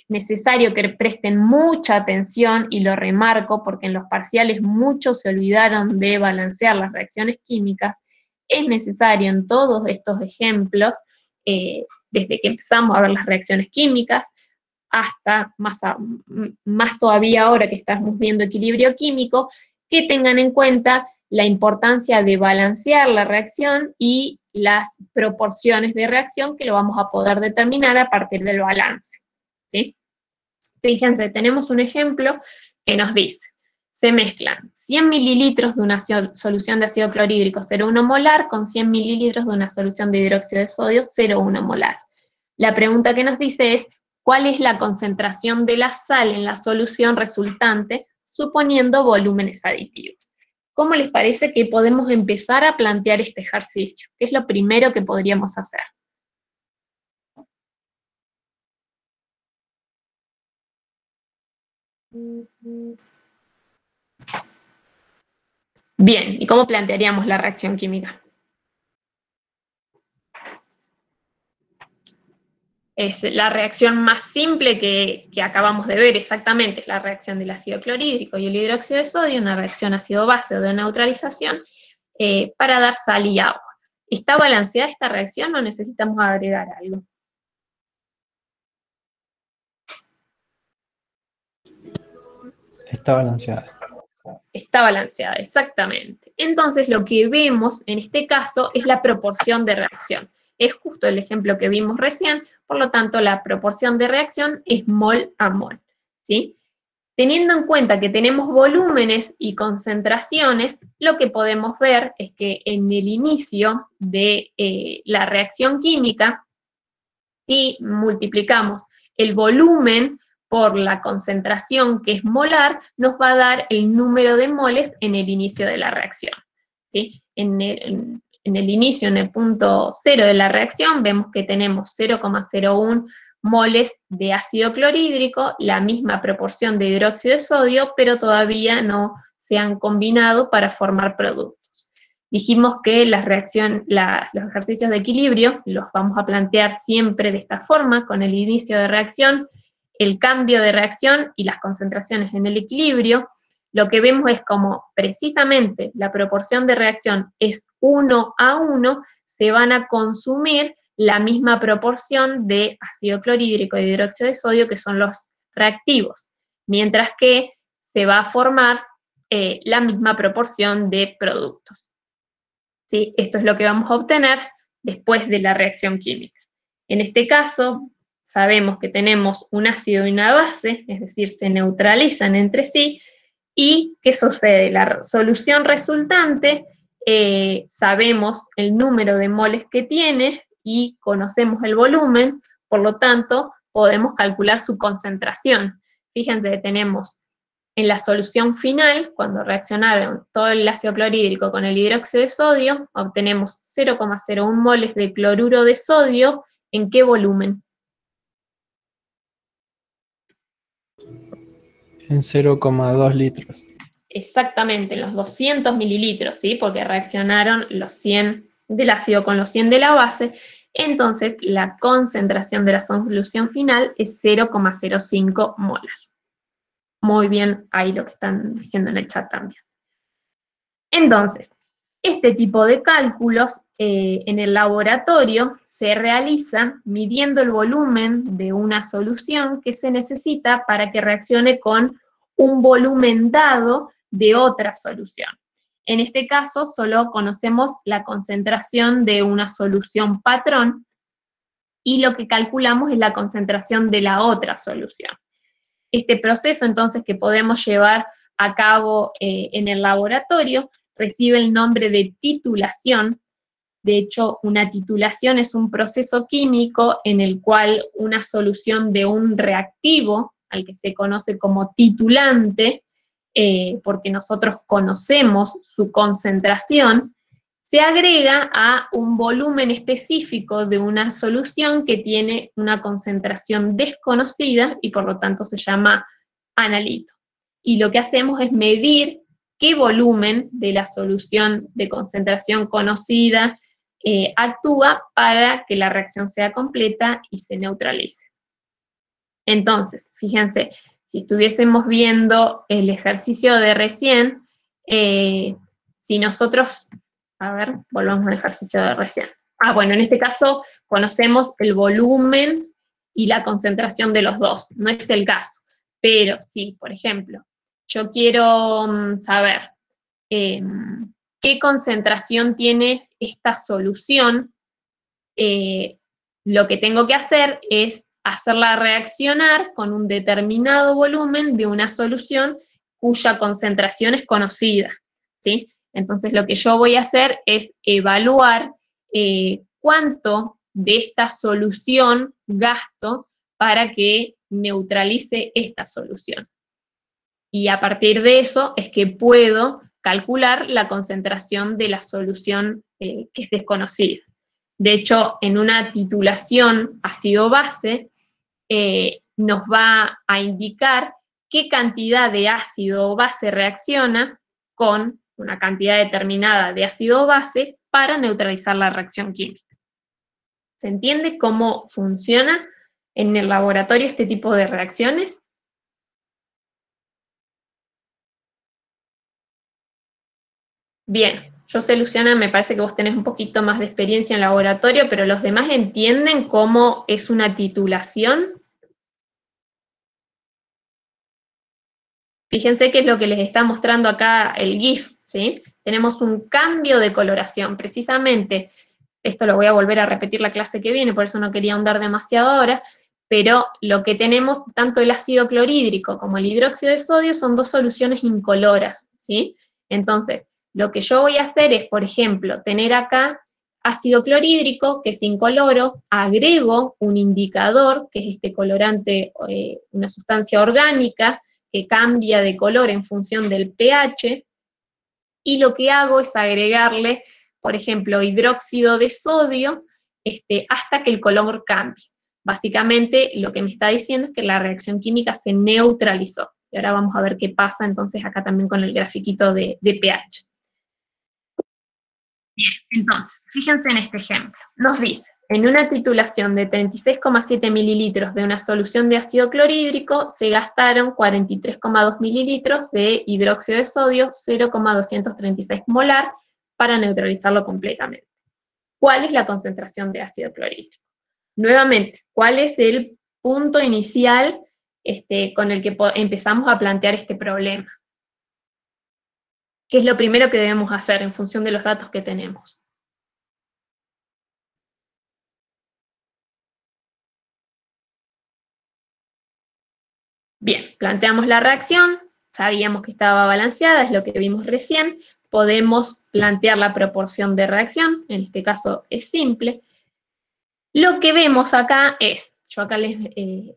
necesario que presten mucha atención, y lo remarco porque en los parciales muchos se olvidaron de balancear las reacciones químicas. Es necesario en todos estos ejemplos, desde que empezamos a ver las reacciones químicas, hasta más todavía ahora que estamos viendo equilibrio químico, que tengan en cuenta la importancia de balancear la reacción y las proporciones de reacción que lo vamos a poder determinar a partir del balance, ¿sí? Fíjense, tenemos un ejemplo que nos dice, se mezclan 100 mililitros de una solución de ácido clorhídrico 0,1 molar con 100 mililitros de una solución de hidróxido de sodio 0,1 molar. La pregunta que nos dice es, ¿cuál es la concentración de la sal en la solución resultante, suponiendo volúmenes aditivos? ¿Cómo les parece que podemos empezar a plantear este ejercicio? ¿Qué es lo primero que podríamos hacer? Bien, ¿y cómo plantearíamos la reacción química? Es la reacción más simple que acabamos de ver exactamente, es la reacción del ácido clorhídrico y el hidróxido de sodio, una reacción ácido-base de neutralización para dar sal y agua. ¿Está balanceada esta reacción o necesitamos agregar algo? Está balanceada. Está balanceada, exactamente. Entonces lo que vemos en este caso es la proporción de reacción. Es justo el ejemplo que vimos recién, por lo tanto la proporción de reacción es mol a mol, ¿sí? Teniendo en cuenta que tenemos volúmenes y concentraciones, lo que podemos ver es que en el inicio de la reacción química, si multiplicamos el volumen por la concentración, que es molar, nos va a dar el número de moles en el inicio de la reacción, ¿sí? En el inicio, en el punto cero de la reacción, vemos que tenemos 0,01 moles de ácido clorhídrico, la misma proporción de hidróxido de sodio, pero todavía no se han combinado para formar productos. Dijimos que los ejercicios de equilibrio los vamos a plantear siempre de esta forma, con el inicio de reacción, el cambio de reacción y las concentraciones en el equilibrio. Lo que vemos es como precisamente la proporción de reacción es 1 a 1, se van a consumir la misma proporción de ácido clorhídrico y de hidróxido de sodio, que son los reactivos, mientras que se va a formar la misma proporción de productos. ¿Sí? Esto es lo que vamos a obtener después de la reacción química. En este caso, sabemos que tenemos un ácido y una base, es decir, se neutralizan entre sí, y ¿qué sucede? La solución resultante, sabemos el número de moles que tiene, y conocemos el volumen, por lo tanto, podemos calcular su concentración. Fíjense que tenemos en la solución final, cuando reaccionaron todo el ácido clorhídrico con el hidróxido de sodio, obtenemos 0,01 moles de cloruro de sodio. ¿En qué volumen? En 0,2 litros. Exactamente, en los 200 mililitros, ¿sí? Porque reaccionaron los 100 del ácido con los 100 de la base. Entonces, la concentración de la solución final es 0,05 molar. Muy bien, ahí lo que están diciendo en el chat también. Entonces, este tipo de cálculos en el laboratorio se realiza midiendo el volumen de una solución que se necesita para que reaccione con un volumen dado de otra solución. En este caso, solo conocemos la concentración de una solución patrón, y lo que calculamos es la concentración de la otra solución. Este proceso, entonces, que podemos llevar a cabo en el laboratorio, recibe el nombre de titulación. De hecho, una titulación es un proceso químico en el cual una solución de un reactivo, al que se conoce como titulante, porque nosotros conocemos su concentración, se agrega a un volumen específico de una solución que tiene una concentración desconocida y por lo tanto se llama analito. Y lo que hacemos es medir qué volumen de la solución de concentración conocida actúa para que la reacción sea completa y se neutralice. Entonces, fíjense, si estuviésemos viendo el ejercicio de recién, si nosotros, a ver, volvamos al ejercicio de recién. Bueno, en este caso conocemos el volumen y la concentración de los dos, no es el caso. Pero si, por ejemplo, yo quiero saber qué concentración tiene esta solución, lo que tengo que hacer es hacerla reaccionar con un determinado volumen de una solución cuya concentración es conocida, ¿sí? Entonces lo que yo voy a hacer es evaluar cuánto de esta solución gasto para que neutralice esta solución. Y a partir de eso es que puedo calcular la concentración de la solución que es desconocida. De hecho, en una titulación ácido-base nos va a indicar qué cantidad de ácido o base reacciona con una cantidad determinada de ácido o base para neutralizar la reacción química. ¿Se entiende cómo funciona en el laboratorio este tipo de reacciones? Bien, yo sé, Luciana, me parece que vos tenés un poquito más de experiencia en laboratorio, pero ¿los demás entienden cómo es una titulación? Fíjense qué es lo que les está mostrando acá el GIF, ¿sí? Tenemos un cambio de coloración, precisamente, esto lo voy a volver a repetir la clase que viene, por eso no quería ahondar demasiado ahora, pero lo que tenemos, tanto el ácido clorhídrico como el hidróxido de sodio, son dos soluciones incoloras, ¿sí? Entonces, lo que yo voy a hacer es, por ejemplo, tener acá ácido clorhídrico, que es incoloro, agrego un indicador, que es este colorante, una sustancia orgánica, que cambia de color en función del pH, y lo que hago es agregarle, por ejemplo, hidróxido de sodio, hasta que el color cambie. Básicamente, lo que me está diciendo es que la reacción química se neutralizó. Y ahora vamos a ver qué pasa entonces acá también con el grafiquito de pH. Bien, entonces, fíjense en este ejemplo. Nos dice, en una titulación de 36,7 mililitros de una solución de ácido clorhídrico, se gastaron 43,2 mililitros de hidróxido de sodio, 0,236 molar, para neutralizarlo completamente. ¿Cuál es la concentración de ácido clorhídrico? Nuevamente, ¿cuál es el punto inicial con el que empezamos a plantear este problema? ¿Qué es lo primero que debemos hacer en función de los datos que tenemos? Bien, planteamos la reacción, sabíamos que estaba balanceada, es lo que vimos recién, podemos plantear la proporción de reacción, en este caso es simple. Lo que vemos acá es, yo acá les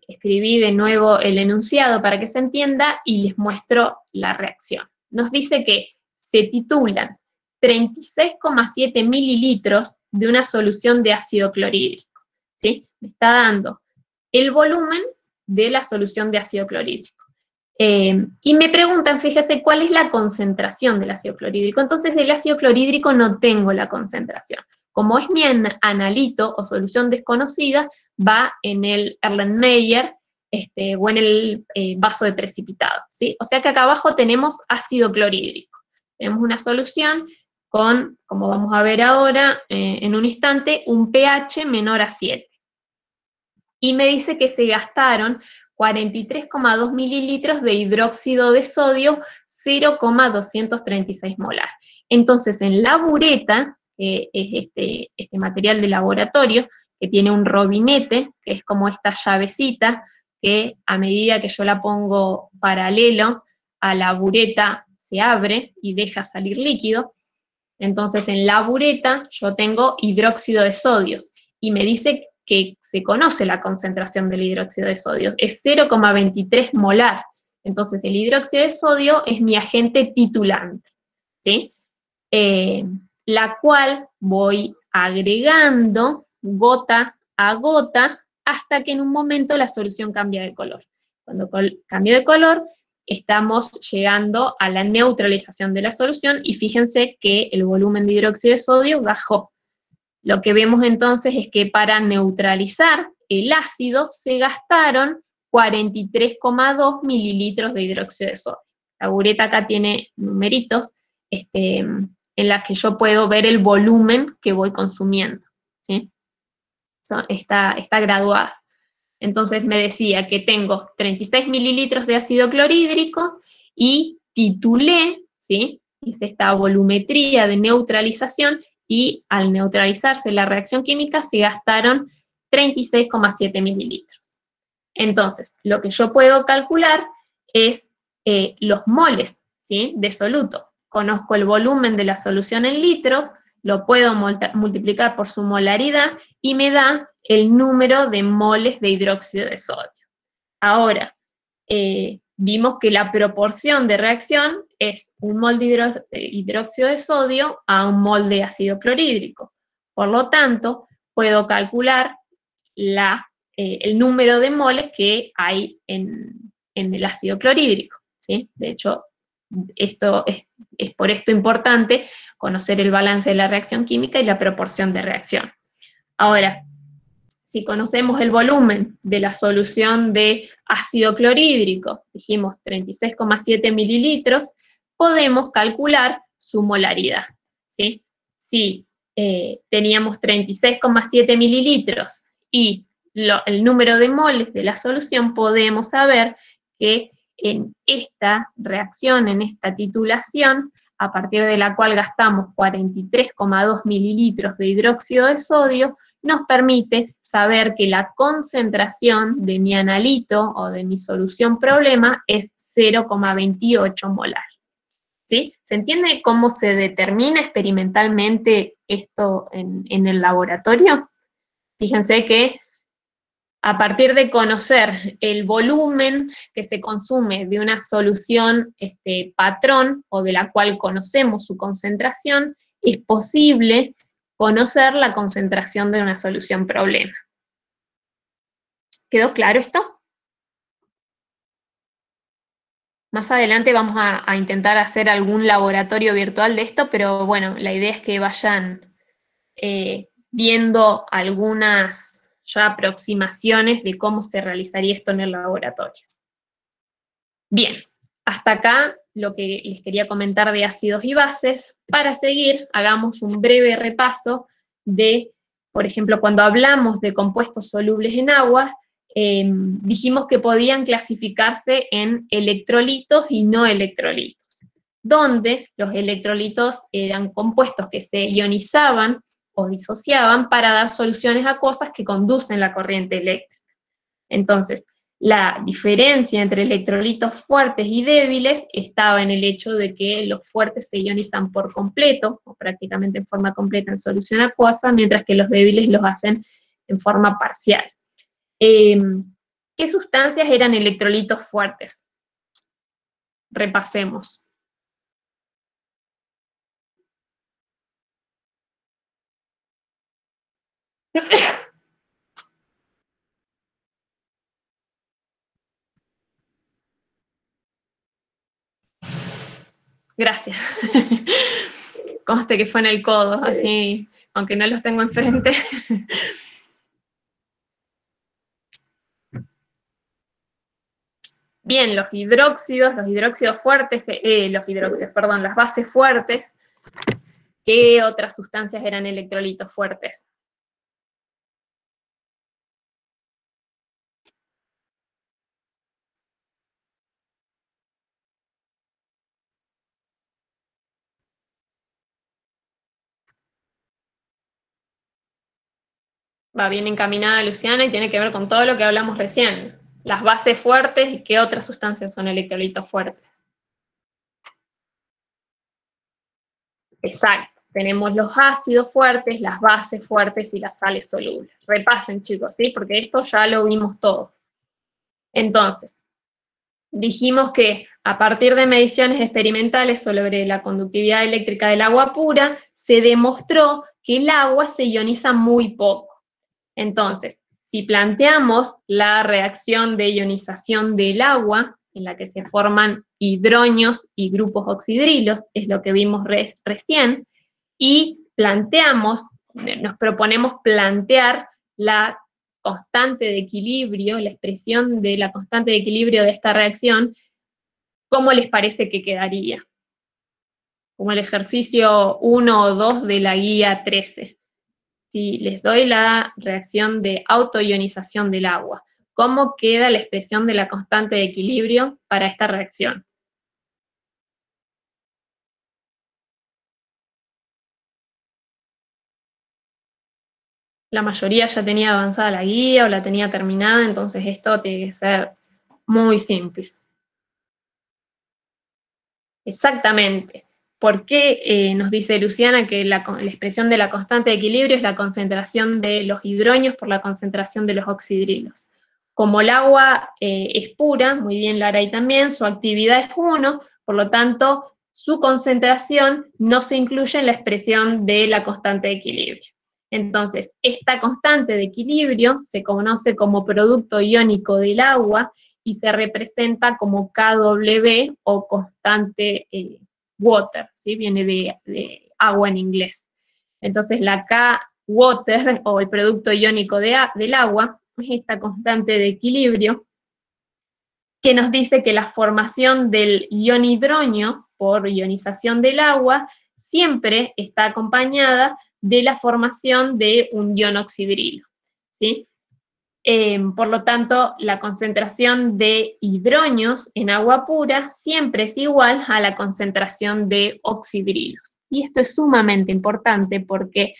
escribí de nuevo el enunciado para que se entienda y les muestro la reacción. Nos dice que se titulan 36,7 mililitros de una solución de ácido clorhídrico, ¿sí? Me está dando el volumen de la solución de ácido clorhídrico. Y me preguntan, fíjese, ¿cuál es la concentración del ácido clorhídrico? Entonces, del ácido clorhídrico no tengo la concentración. Como es mi analito o solución desconocida, va en el Erlenmeyer o en el vaso de precipitado, ¿sí? O sea que acá abajo tenemos ácido clorhídrico. Tenemos una solución con, como vamos a ver ahora, en un instante, un pH menor a 7. Y me dice que se gastaron 43,2 mililitros de hidróxido de sodio, 0,236 molar. Entonces, en la bureta, que es este material de laboratorio, que tiene un robinete, que es como esta llavecita, que a medida que yo la pongo paralelo a la bureta, se abre y deja salir líquido. Entonces, en la bureta yo tengo hidróxido de sodio, y me dice que se conoce la concentración del hidróxido de sodio, es 0,23 molar. Entonces, el hidróxido de sodio es mi agente titulante, ¿sí? La cual voy agregando gota a gota hasta que en un momento la solución cambia de color. Cuando cambia de color, estamos llegando a la neutralización de la solución y fíjense que el volumen de hidróxido de sodio bajó. Lo que vemos entonces es que para neutralizar el ácido se gastaron 43,2 mililitros de hidróxido de sodio. La bureta acá tiene numeritos en las que yo puedo ver el volumen que voy consumiendo, ¿sí? Está graduada. Entonces me decía que tengo 36 mililitros de ácido clorhídrico y titulé, ¿sí? Hice esta volumetría de neutralización y al neutralizarse la reacción química se gastaron 36,7 mililitros. Entonces, lo que yo puedo calcular es los moles, ¿sí? De soluto. Conozco el volumen de la solución en litros, lo puedo multiplicar por su molaridad y me da el número de moles de hidróxido de sodio. Ahora, vimos que la proporción de reacción es un mol de hidróxido de sodio a un mol de ácido clorhídrico. Por lo tanto, puedo calcular el número de moles que hay en el ácido clorhídrico, ¿sí? De hecho, esto es por esto importante conocer el balance de la reacción química y la proporción de reacción. Ahora, si conocemos el volumen de la solución de ácido clorhídrico, dijimos 36,7 mililitros, podemos calcular su molaridad, ¿sí? Si teníamos 36,7 mililitros y el número de moles de la solución, podemos saber que en esta reacción, en esta titulación, a partir de la cual gastamos 43,2 mililitros de hidróxido de sodio, nos permite saber que la concentración de mi analito o de mi solución problema es 0,28 molar. ¿Sí? ¿Se entiende cómo se determina experimentalmente esto en el laboratorio? Fíjense que a partir de conocer el volumen que se consume de una solución patrón o de la cual conocemos su concentración, es posible conocer la concentración de una solución problema. ¿Quedó claro esto? Más adelante vamos a intentar hacer algún laboratorio virtual de esto, pero bueno, la idea es que vayan viendo algunas ya aproximaciones de cómo se realizaría esto en el laboratorio. Bien, hasta acá lo que les quería comentar de ácidos y bases. Para seguir, hagamos un breve repaso de, por ejemplo, cuando hablamos de compuestos solubles en agua, dijimos que podían clasificarse en electrolitos y no electrolitos, donde los electrolitos eran compuestos que se ionizaban o disociaban para dar soluciones acuosas que conducen la corriente eléctrica. Entonces, la diferencia entre electrolitos fuertes y débiles estaba en el hecho de que los fuertes se ionizan por completo, o prácticamente en forma completa en solución acuosa, mientras que los débiles los hacen en forma parcial. ¿Qué sustancias eran electrolitos fuertes? Repasemos. Gracias. Conste que fue en el codo, así, aunque no los tengo enfrente. Bien, los hidróxidos fuertes, las bases fuertes. ¿Qué otras sustancias eran electrolitos fuertes? Va bien encaminada Luciana y tiene que ver con todo lo que hablamos recién. Las bases fuertes y qué otras sustancias son electrolitos fuertes. Exacto. Tenemos los ácidos fuertes, las bases fuertes y las sales solubles. Repasen, chicos, ¿sí? Porque esto ya lo vimos todo. Entonces, dijimos que a partir de mediciones experimentales sobre la conductividad eléctrica del agua pura, se demostró que el agua se ioniza muy poco. Entonces, si planteamos la reacción de ionización del agua, en la que se forman hidronios y grupos oxidrilos, es lo que vimos recién, y nos proponemos plantear la constante de equilibrio, la expresión de la constante de equilibrio de esta reacción, ¿cómo les parece que quedaría? Como el ejercicio 1 o 2 de la guía 13. Si les doy la reacción de autoionización del agua, ¿cómo queda la expresión de la constante de equilibrio para esta reacción? La mayoría ya tenía avanzada la guía o la tenía terminada, entonces esto tiene que ser muy simple. Exactamente. ¿Por qué nos dice Luciana que la expresión de la constante de equilibrio es la concentración de los hidronios por la concentración de los oxidrilos? Como el agua es pura, muy bien Lara ahí también, su actividad es 1, por lo tanto, su concentración no se incluye en la expresión de la constante de equilibrio. Entonces, esta constante de equilibrio se conoce como producto iónico del agua y se representa como KW o constante water, ¿sí? Viene de agua en inglés. Entonces, la K-water o el producto iónico del agua es esta constante de equilibrio que nos dice que la formación del ion hidronio por ionización del agua siempre está acompañada de la formación de un ion oxidrilo, ¿sí? Por lo tanto, la concentración de hidronios en agua pura siempre es igual a la concentración de oxidrilos. Y esto es sumamente importante porque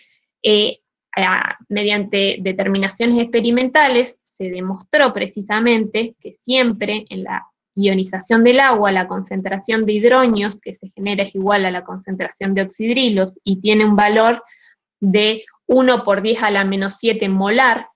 mediante determinaciones experimentales, se demostró precisamente que siempre en la ionización del agua, la concentración de hidronios que se genera es igual a la concentración de oxidrilos y tiene un valor de 1 por 10 a la menos 7 molar.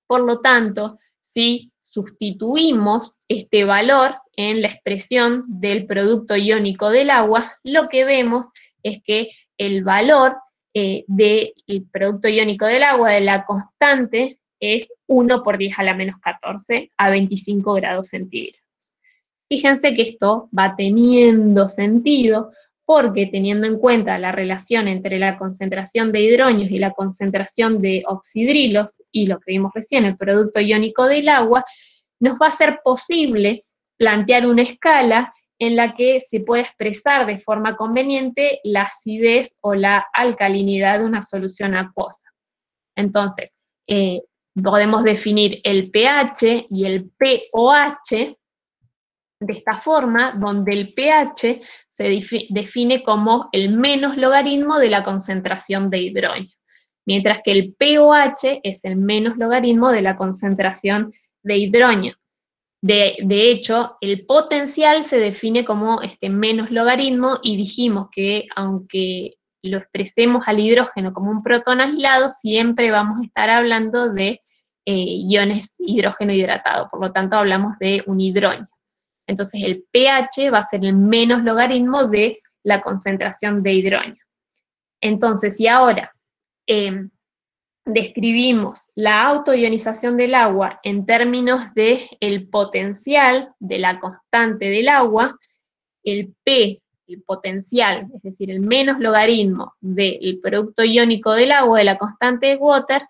Por lo tanto, si sustituimos este valor en la expresión del producto iónico del agua, lo que vemos es que el valor del producto iónico del agua, de la constante, es 1 por 10 a la menos 14 a 25 grados centígrados. Fíjense que esto va teniendo sentido porque teniendo en cuenta la relación entre la concentración de hidronios y la concentración de oxidrilos, y lo que vimos recién, el producto iónico del agua, nos va a ser posible plantear una escala en la que se puede expresar de forma conveniente la acidez o la alcalinidad de una solución acuosa. Entonces, podemos definir el pH y el pOH de esta forma, donde el pH se define como el menos logaritmo de la concentración de hidrógeno, mientras que el pOH es el menos logaritmo de la concentración de hidrógeno. De hecho, el potencial se define como este menos logaritmo y dijimos que aunque lo expresemos al hidrógeno como un protón aislado, siempre vamos a estar hablando de iones hidrógeno hidratado, por lo tanto hablamos de un hidrógeno. Entonces el pH va a ser el menos logaritmo de la concentración de hidrógeno. Entonces, si ahora describimos la autoionización del agua en términos de el potencial de la constante del agua, el P, el potencial, es decir, el menos logaritmo del producto iónico del agua, de la constante de Water,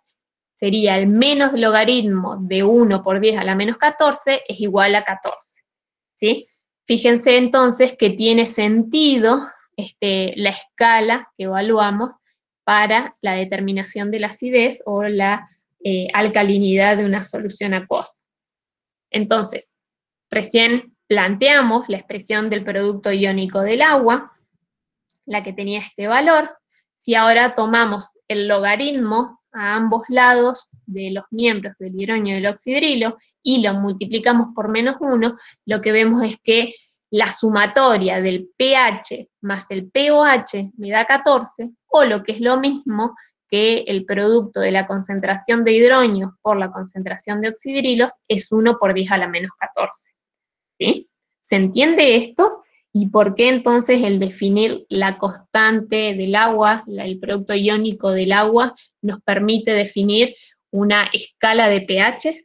sería el menos logaritmo de 1 por 10 a la menos 14, es igual a 14. ¿Sí? Fíjense entonces que tiene sentido la escala que evaluamos para la determinación de la acidez o la alcalinidad de una solución acuosa. Entonces, recién planteamos la expresión del producto iónico del agua, la que tenía este valor. Si ahora tomamos el logaritmo a ambos lados de los miembros del hidrógeno y del oxidrilo y lo multiplicamos por menos 1, lo que vemos es que la sumatoria del pH más el pOH me da 14, o lo que es lo mismo que el producto de la concentración de hidrógenos por la concentración de oxidrilos es 1 por 10 a la menos 14. ¿Sí? ¿Se entiende esto? ¿Y por qué entonces el definir la constante del agua, el producto iónico del agua, nos permite definir una escala de pH?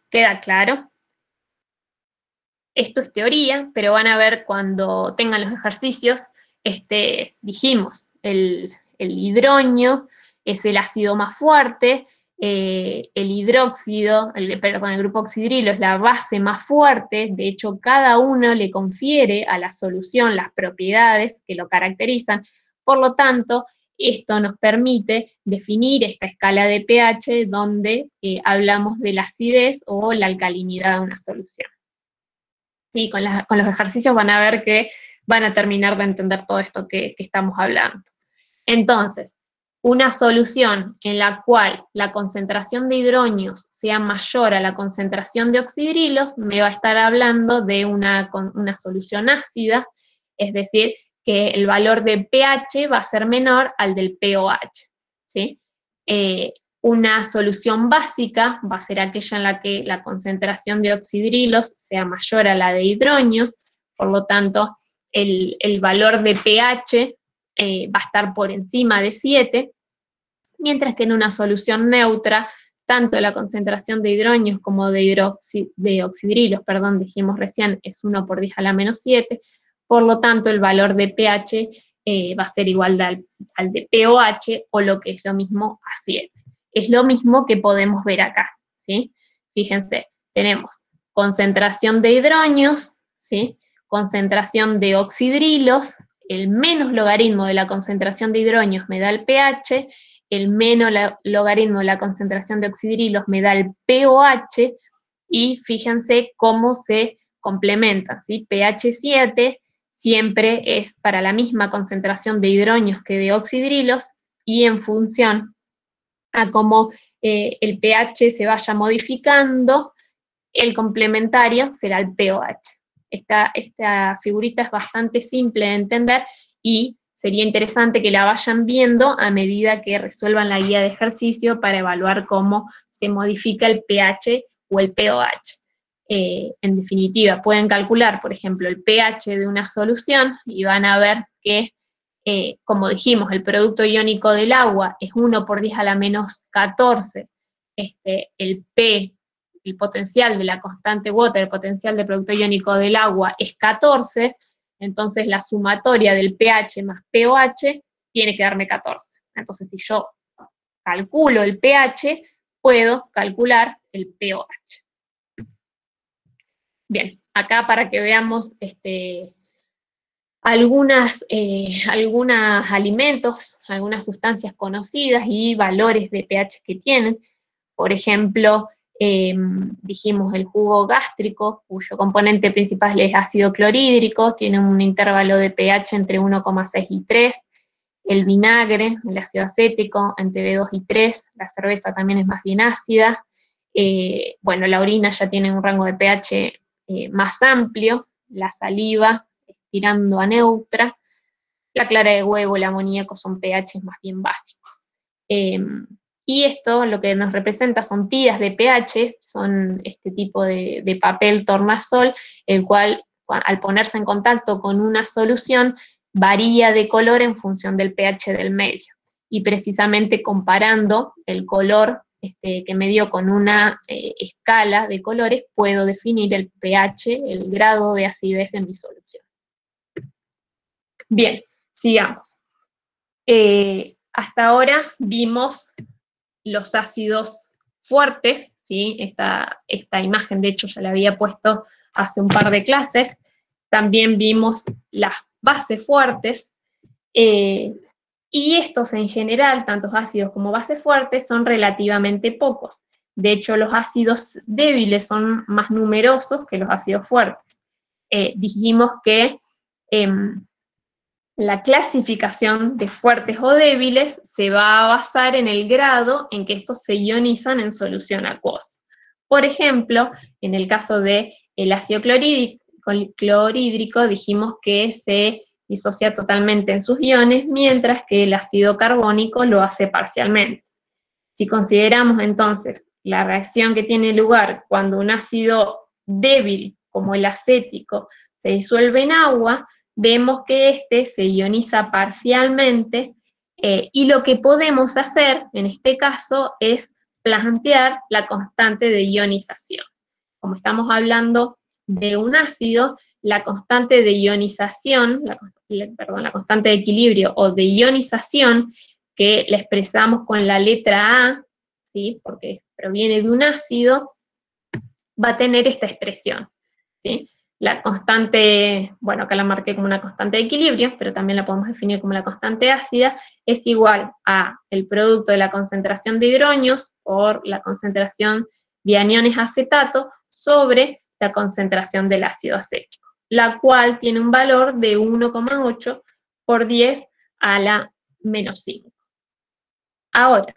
¿Queda claro? Esto es teoría, pero van a ver cuando tengan los ejercicios, dijimos, el hidrógeno es el ácido más fuerte, el hidróxido, el grupo oxidrilo es la base más fuerte, de hecho cada uno le confiere a la solución las propiedades que lo caracterizan, por lo tanto, esto nos permite definir esta escala de pH donde hablamos de la acidez o la alcalinidad de una solución. Sí, con los ejercicios van a ver que van a terminar de entender todo esto que estamos hablando. Entonces, una solución en la cual la concentración de hidrógenos sea mayor a la concentración de oxidrilos, me va a estar hablando de una solución ácida, es decir, que el valor de pH va a ser menor al del pOH, ¿sí? Una solución básica va a ser aquella en la que la concentración de oxidrilos sea mayor a la de hidrógeno, por lo tanto, el valor de pH va a estar por encima de 7, mientras que en una solución neutra, tanto la concentración de hidrógenos como de oxidrilos, dijimos recién, es 1 por 10 a la menos 7, por lo tanto el valor de pH va a ser igual al de pOH, o lo que es lo mismo a 7. Es lo mismo que podemos ver acá, ¿sí? Fíjense, tenemos concentración de hidrógenos, ¿sí? Concentración de oxidrilos, el menos logaritmo de la concentración de hidrógenos me da el pH, el menos logaritmo de la concentración de oxidrilos me da el pOH, y fíjense cómo se complementan, ¿sí? pH 7 siempre es para la misma concentración de hidronios que de oxidrilos, y en función a cómo el pH se vaya modificando, el complementario será el pOH. Esta figurita es bastante simple de entender y sería interesante que la vayan viendo a medida que resuelvan la guía de ejercicio para evaluar cómo se modifica el pH o el pOH. En definitiva, pueden calcular, por ejemplo, el pH de una solución y van a ver que, como dijimos, el producto iónico del agua es 1 por 10 a la menos 14, el potencial de la constante water, el potencial del producto iónico del agua es 14, entonces la sumatoria del pH más pOH tiene que darme 14. Entonces, si yo calculo el pH, puedo calcular el pOH. Bien, acá para que veamos algunos alimentos, algunas sustancias conocidas y valores de pH que tienen. Por ejemplo, dijimos el jugo gástrico, cuyo componente principal es ácido clorhídrico, tiene un intervalo de pH entre 1,6 y 3, el vinagre, el ácido acético, entre 2 y 3, la cerveza también es más bien ácida, bueno, la orina ya tiene un rango de pH más amplio, la saliva tirando a neutra, la clara de huevo, el amoníaco son pH más bien básicos. Y esto lo que nos representa son tiras de pH, son este tipo de papel tornasol, el cual al ponerse en contacto con una solución varía de color en función del pH del medio. Y precisamente comparando el color que me dio con una escala de colores, puedo definir el pH, el grado de acidez de mi solución. Bien, sigamos. Hasta ahora vimos los ácidos fuertes, ¿sí? Esta imagen, de hecho, ya la había puesto hace un par de clases. También vimos las bases fuertes, y estos en general, tanto ácidos como bases fuertes, son relativamente pocos. De hecho, los ácidos débiles son más numerosos que los ácidos fuertes. Dijimos que la clasificación de fuertes o débiles se va a basar en el grado en que estos se ionizan en solución acuosa. Por ejemplo, en el caso del ácido clorhídrico, dijimos que se disocia totalmente en sus iones, mientras que el ácido carbónico lo hace parcialmente. Si consideramos entonces la reacción que tiene lugar cuando un ácido débil, como el acético, se disuelve en agua, vemos que este se ioniza parcialmente, y lo que podemos hacer en este caso es plantear la constante de ionización. Como estamos hablando de un ácido, la constante de ionización, la constante de equilibrio o de ionización, que la expresamos con la letra A, ¿sí? Porque proviene de un ácido, va a tener esta expresión, ¿sí? La constante, bueno, acá la marqué como una constante de equilibrio, pero también la podemos definir como la constante ácida, es igual a el producto de la concentración de hidronios por la concentración de aniones acetato sobre la concentración del ácido acético, la cual tiene un valor de 1,8 por 10 a la menos 5. Ahora,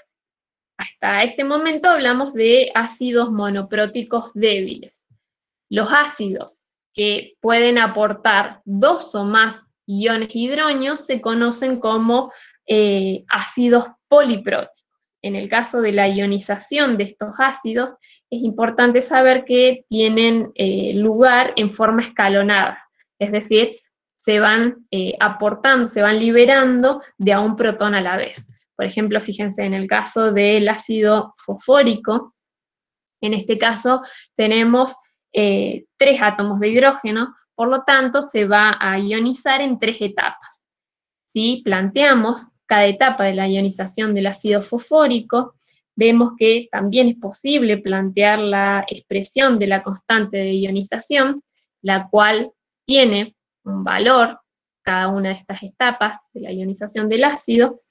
hasta este momento hablamos de ácidos monopróticos débiles. Los ácidos que pueden aportar 2 o más iones hidronios se conocen como ácidos polipróticos. En el caso de la ionización de estos ácidos, es importante saber que tienen lugar en forma escalonada, es decir, se van aportando, se van liberando de a un protón a la vez. Por ejemplo, fíjense en el caso del ácido fosfórico, en este caso tenemos 3 átomos de hidrógeno, por lo tanto se va a ionizar en 3 etapas. Si planteamos cada etapa de la ionización del ácido fosfórico, vemos que también es posible plantear la expresión de la constante de ionización, la cual tiene un valor, cada una de estas etapas de la ionización del ácido.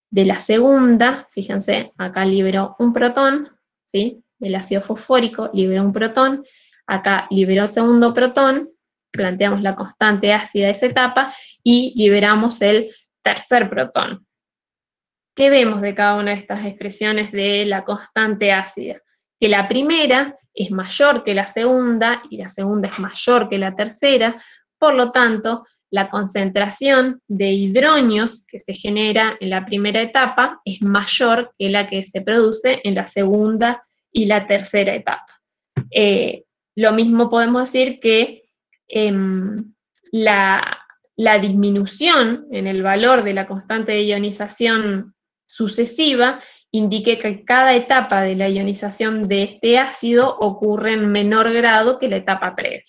De la segunda, fíjense, acá libero un protón, ¿sí? el ácido fosfórico liberó un protón, acá liberó el segundo protón, planteamos la constante ácida de esa etapa y liberamos el tercer protón. ¿Qué vemos de cada una de estas expresiones de la constante ácida? Que la primera es mayor que la segunda y la segunda es mayor que la tercera, por lo tanto, la concentración de hidronios que se genera en la primera etapa es mayor que la que se produce en la segunda y la tercera etapa. Lo mismo podemos decir que la disminución en el valor de la constante de ionización sucesiva indique que cada etapa de la ionización de este ácido ocurre en menor grado que la etapa previa.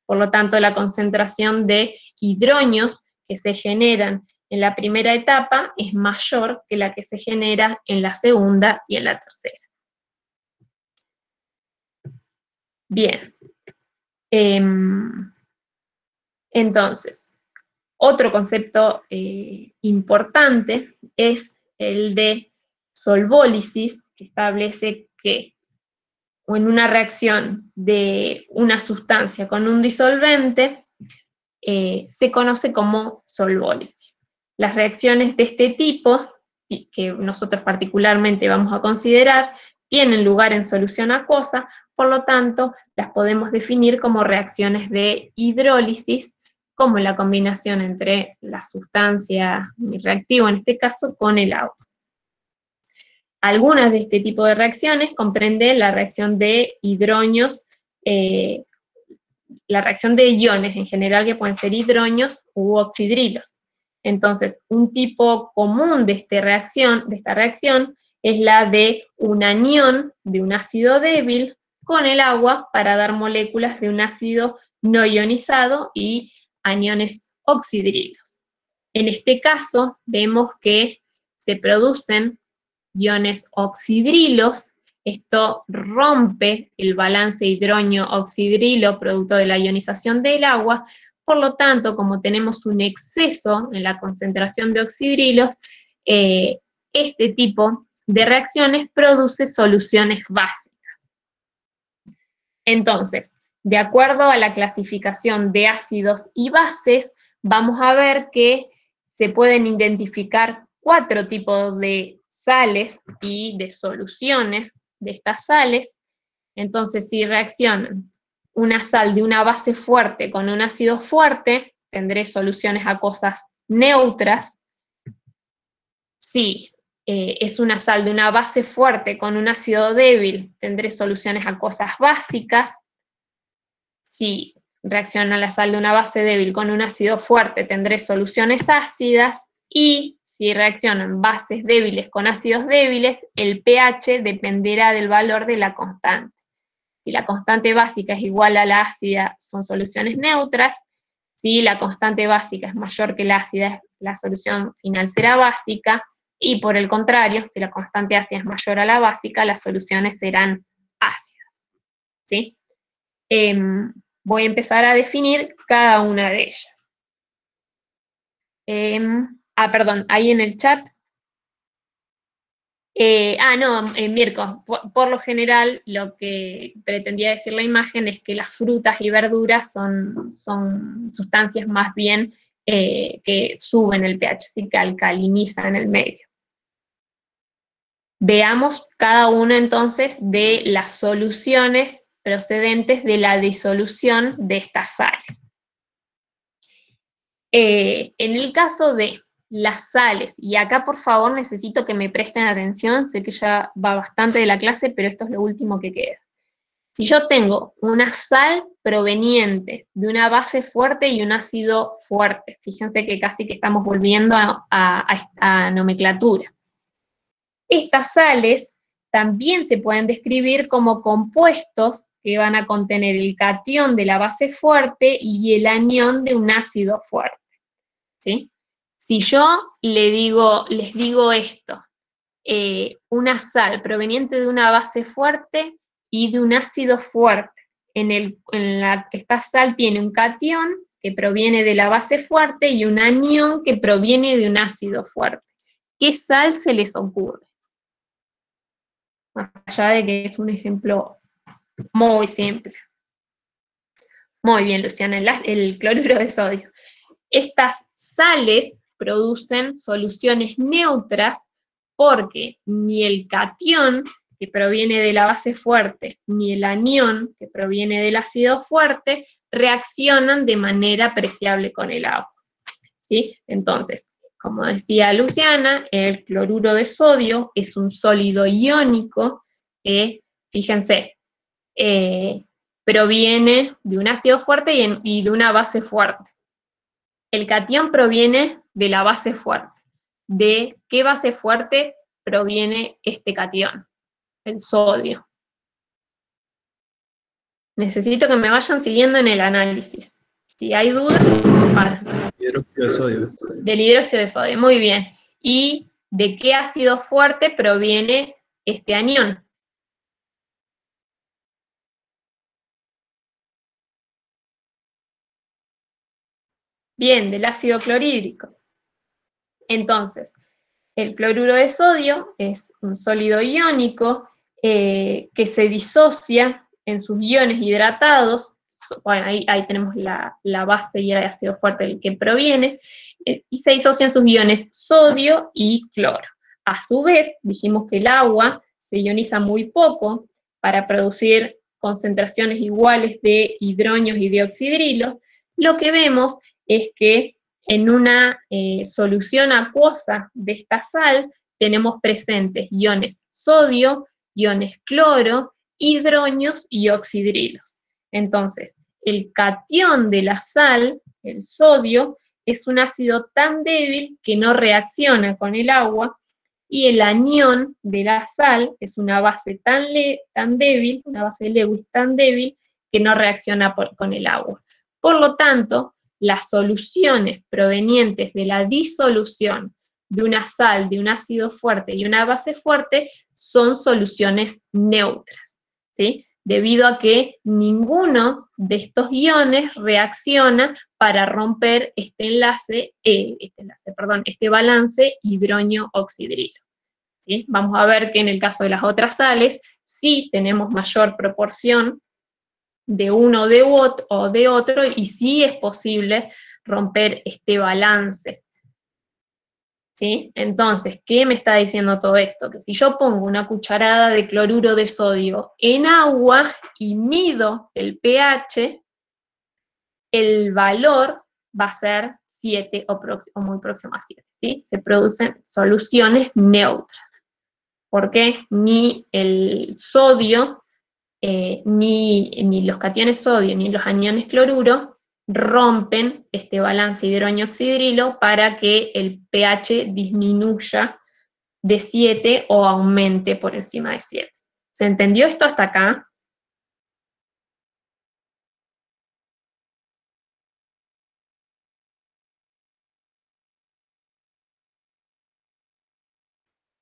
Por lo tanto, la concentración de hidronios que se generan en la primera etapa es mayor que la que se genera en la segunda y en la tercera. Bien. Entonces, otro concepto importante es el de solvólisis, que establece que en una reacción de una sustancia con un disolvente se conoce como solvólisis. Las reacciones de este tipo, que nosotros particularmente vamos a considerar, tienen lugar en solución acuosa, por lo tanto, las podemos definir como reacciones de hidrólisis, como la combinación entre la sustancia reactiva, en este caso, con el agua. Algunas de este tipo de reacciones comprenden la reacción de hidronios, la reacción de iones en general, que pueden ser hidronios u oxidrilos. Entonces, un tipo común de esta reacción es la de un anión de un ácido débil con el agua para dar moléculas de un ácido no ionizado y aniones oxidrilos. En este caso, vemos que se producen iones oxidrilos. Esto rompe el balance hidronio-oxidrilo producto de la ionización del agua. Por lo tanto, como tenemos un exceso en la concentración de oxidrilos, este tipo de reacciones produce soluciones básicas. Entonces, de acuerdo a la clasificación de ácidos y bases, vamos a ver que se pueden identificar 4 tipos de sales y de soluciones de estas sales. Entonces, si reaccionan una sal de una base fuerte con un ácido fuerte, tendré soluciones acuosas neutras. Si es una sal de una base fuerte con un ácido débil, tendré soluciones acuosas básicas. Si reacciona la sal de una base débil con un ácido fuerte, tendré soluciones ácidas. Y si reaccionan bases débiles con ácidos débiles, el pH dependerá del valor de la constante. Si la constante básica es igual a la ácida, son soluciones neutras. Si la constante básica es mayor que la ácida, la solución final será básica. Y por el contrario, si la constante ácida es mayor a la básica, las soluciones serán ácidas. ¿Sí? Voy a empezar a definir cada una de ellas. Perdón, ahí en el chat. Mirko, por lo general lo que pretendía decir la imagen es que las frutas y verduras son sustancias más bien que suben el pH, así que alcalinizan el medio. Veamos cada una entonces de las soluciones procedentes de la disolución de estas sales. En el caso de las sales, y acá por favor necesito que me presten atención, sé que ya va bastante de la clase, pero esto es lo último que queda. Si yo tengo una sal proveniente de una base fuerte y un ácido fuerte, fíjense que casi que estamos volviendo a nomenclatura. Estas sales también se pueden describir como compuestos que van a contener el catión de la base fuerte y el anión de un ácido fuerte. ¿Sí? Si yo les digo esto, una sal proveniente de una base fuerte y de un ácido fuerte, esta sal tiene un catión que proviene de la base fuerte y un anión que proviene de un ácido fuerte. ¿Qué sal se les ocurre? más allá de que es un ejemplo muy simple. Muy bien, Luciana, el cloruro de sodio. Estas sales producen soluciones neutras porque ni el catión, que proviene de la base fuerte, ni el anión, que proviene del ácido fuerte, reaccionan de manera apreciable con el agua, ¿sí? Entonces, como decía Luciana, el cloruro de sodio es un sólido iónico que, fíjense, proviene de un ácido fuerte y de una base fuerte. El catión proviene de la base fuerte. ¿De qué base fuerte proviene este catión? El sodio. Necesito que me vayan siguiendo en el análisis. Si hay dudas, para. Hidróxido de sodio. Del hidróxido de sodio, muy bien. ¿Y de qué ácido fuerte proviene este anión? Bien, del ácido clorhídrico. Entonces, el cloruro de sodio es un sólido iónico que se disocia en sus iones hidratados. Bueno, ahí tenemos la base y el ácido fuerte del que proviene, y se disocian sus iones sodio y cloro. A su vez, dijimos que el agua se ioniza muy poco para producir concentraciones iguales de hidronios y de oxidrilos. Lo que vemos es que en una solución acuosa de esta sal tenemos presentes iones sodio, iones cloro, hidronios y oxidrilos. Entonces, el catión de la sal, el sodio, es un ácido tan débil que no reacciona con el agua, y el anión de la sal es una base tan débil, una base Lewis tan débil, que no reacciona con el agua. Por lo tanto, las soluciones provenientes de la disolución de una sal, de un ácido fuerte y una base fuerte son soluciones neutras, ¿sí? Debido a que ninguno de estos iones reacciona para romper este balance hidronio-oxidrilo, ¿sí? Vamos a ver que en el caso de las otras sales sí tenemos mayor proporción de uno o de otro, y sí es posible romper este balance, ¿sí? Entonces, ¿qué me está diciendo todo esto? Que si yo pongo una cucharada de cloruro de sodio en agua y mido el pH, el valor va a ser 7 o muy próximo a 7, ¿sí? Se producen soluciones neutras, porque ni el sodio, ni los cationes sodio ni los aniones cloruro rompen este balance hidronio-oxidrilo para que el pH disminuya de 7 o aumente por encima de 7. ¿Se entendió esto hasta acá?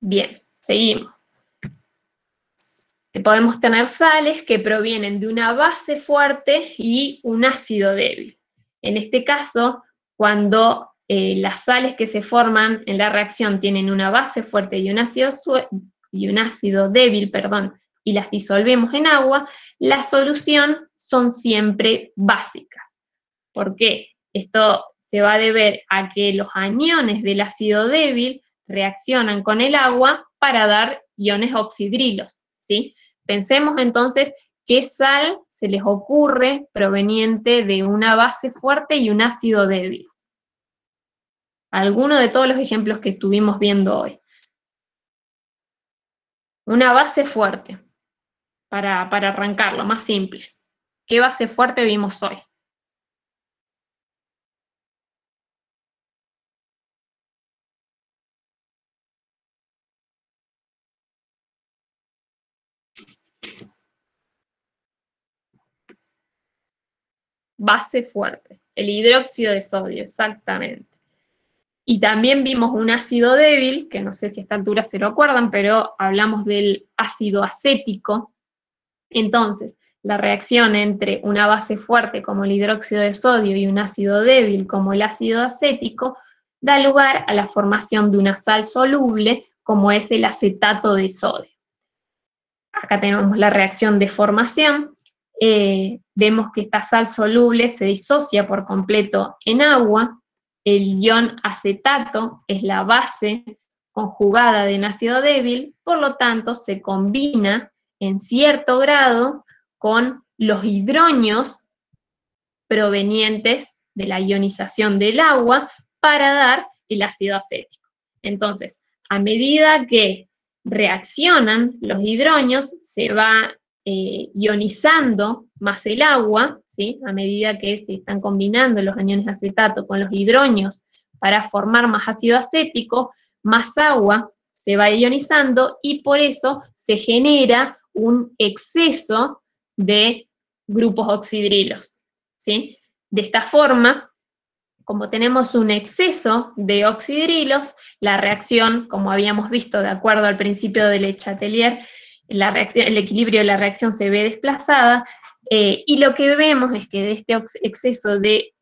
Bien, seguimos. Podemos tener sales que provienen de una base fuerte y un ácido débil. En este caso, cuando las sales que se forman en la reacción tienen una base fuerte y un ácido débil, y las disolvemos en agua, la solución son siempre básicas. ¿Por qué? Esto se va a deber a que los aniones del ácido débil reaccionan con el agua para dar iones oxidrilos, ¿sí? Pensemos entonces qué sal se les ocurre proveniente de una base fuerte y un ácido débil. Alguno de todos los ejemplos que estuvimos viendo hoy. Una base fuerte, para arrancarlo, más simple. ¿Qué base fuerte vimos hoy? Base fuerte, el hidróxido de sodio, exactamente. Y también vimos un ácido débil, que no sé si a esta altura se lo acuerdan, pero hablamos del ácido acético. Entonces, la reacción entre una base fuerte como el hidróxido de sodio y un ácido débil como el ácido acético da lugar a la formación de una sal soluble como es el acetato de sodio. acá tenemos la reacción de formación. Vemos que esta sal soluble se disocia por completo en agua. El ion acetato es la base conjugada de un ácido débil, por lo tanto se combina en cierto grado con los hidronios provenientes de la ionización del agua para dar el ácido acético. Entonces, a medida que reaccionan los hidronios, se va ionizando más el agua, ¿sí? A medida que se están combinando los aniones acetato con los hidronios para formar más ácido acético, más agua se va ionizando y por eso se genera un exceso de grupos oxidrilos, ¿sí? De esta forma, como tenemos un exceso de oxidrilos, la reacción, como habíamos visto de acuerdo al principio de Le Chatelier, el equilibrio de la reacción se ve desplazada, y lo que vemos es que de este exceso de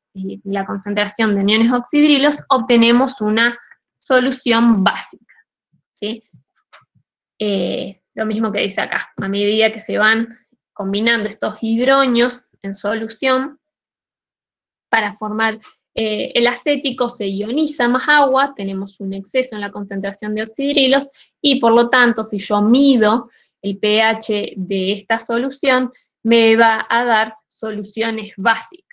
la concentración de aniones oxidrilos obtenemos una solución básica, ¿sí? Lo mismo que dice acá, a medida que se van combinando estos hidronios en solución para formar el acético, se ioniza más agua, tenemos un exceso en la concentración de oxidrilos y por lo tanto si yo mido el pH de esta solución me va a dar soluciones básicas.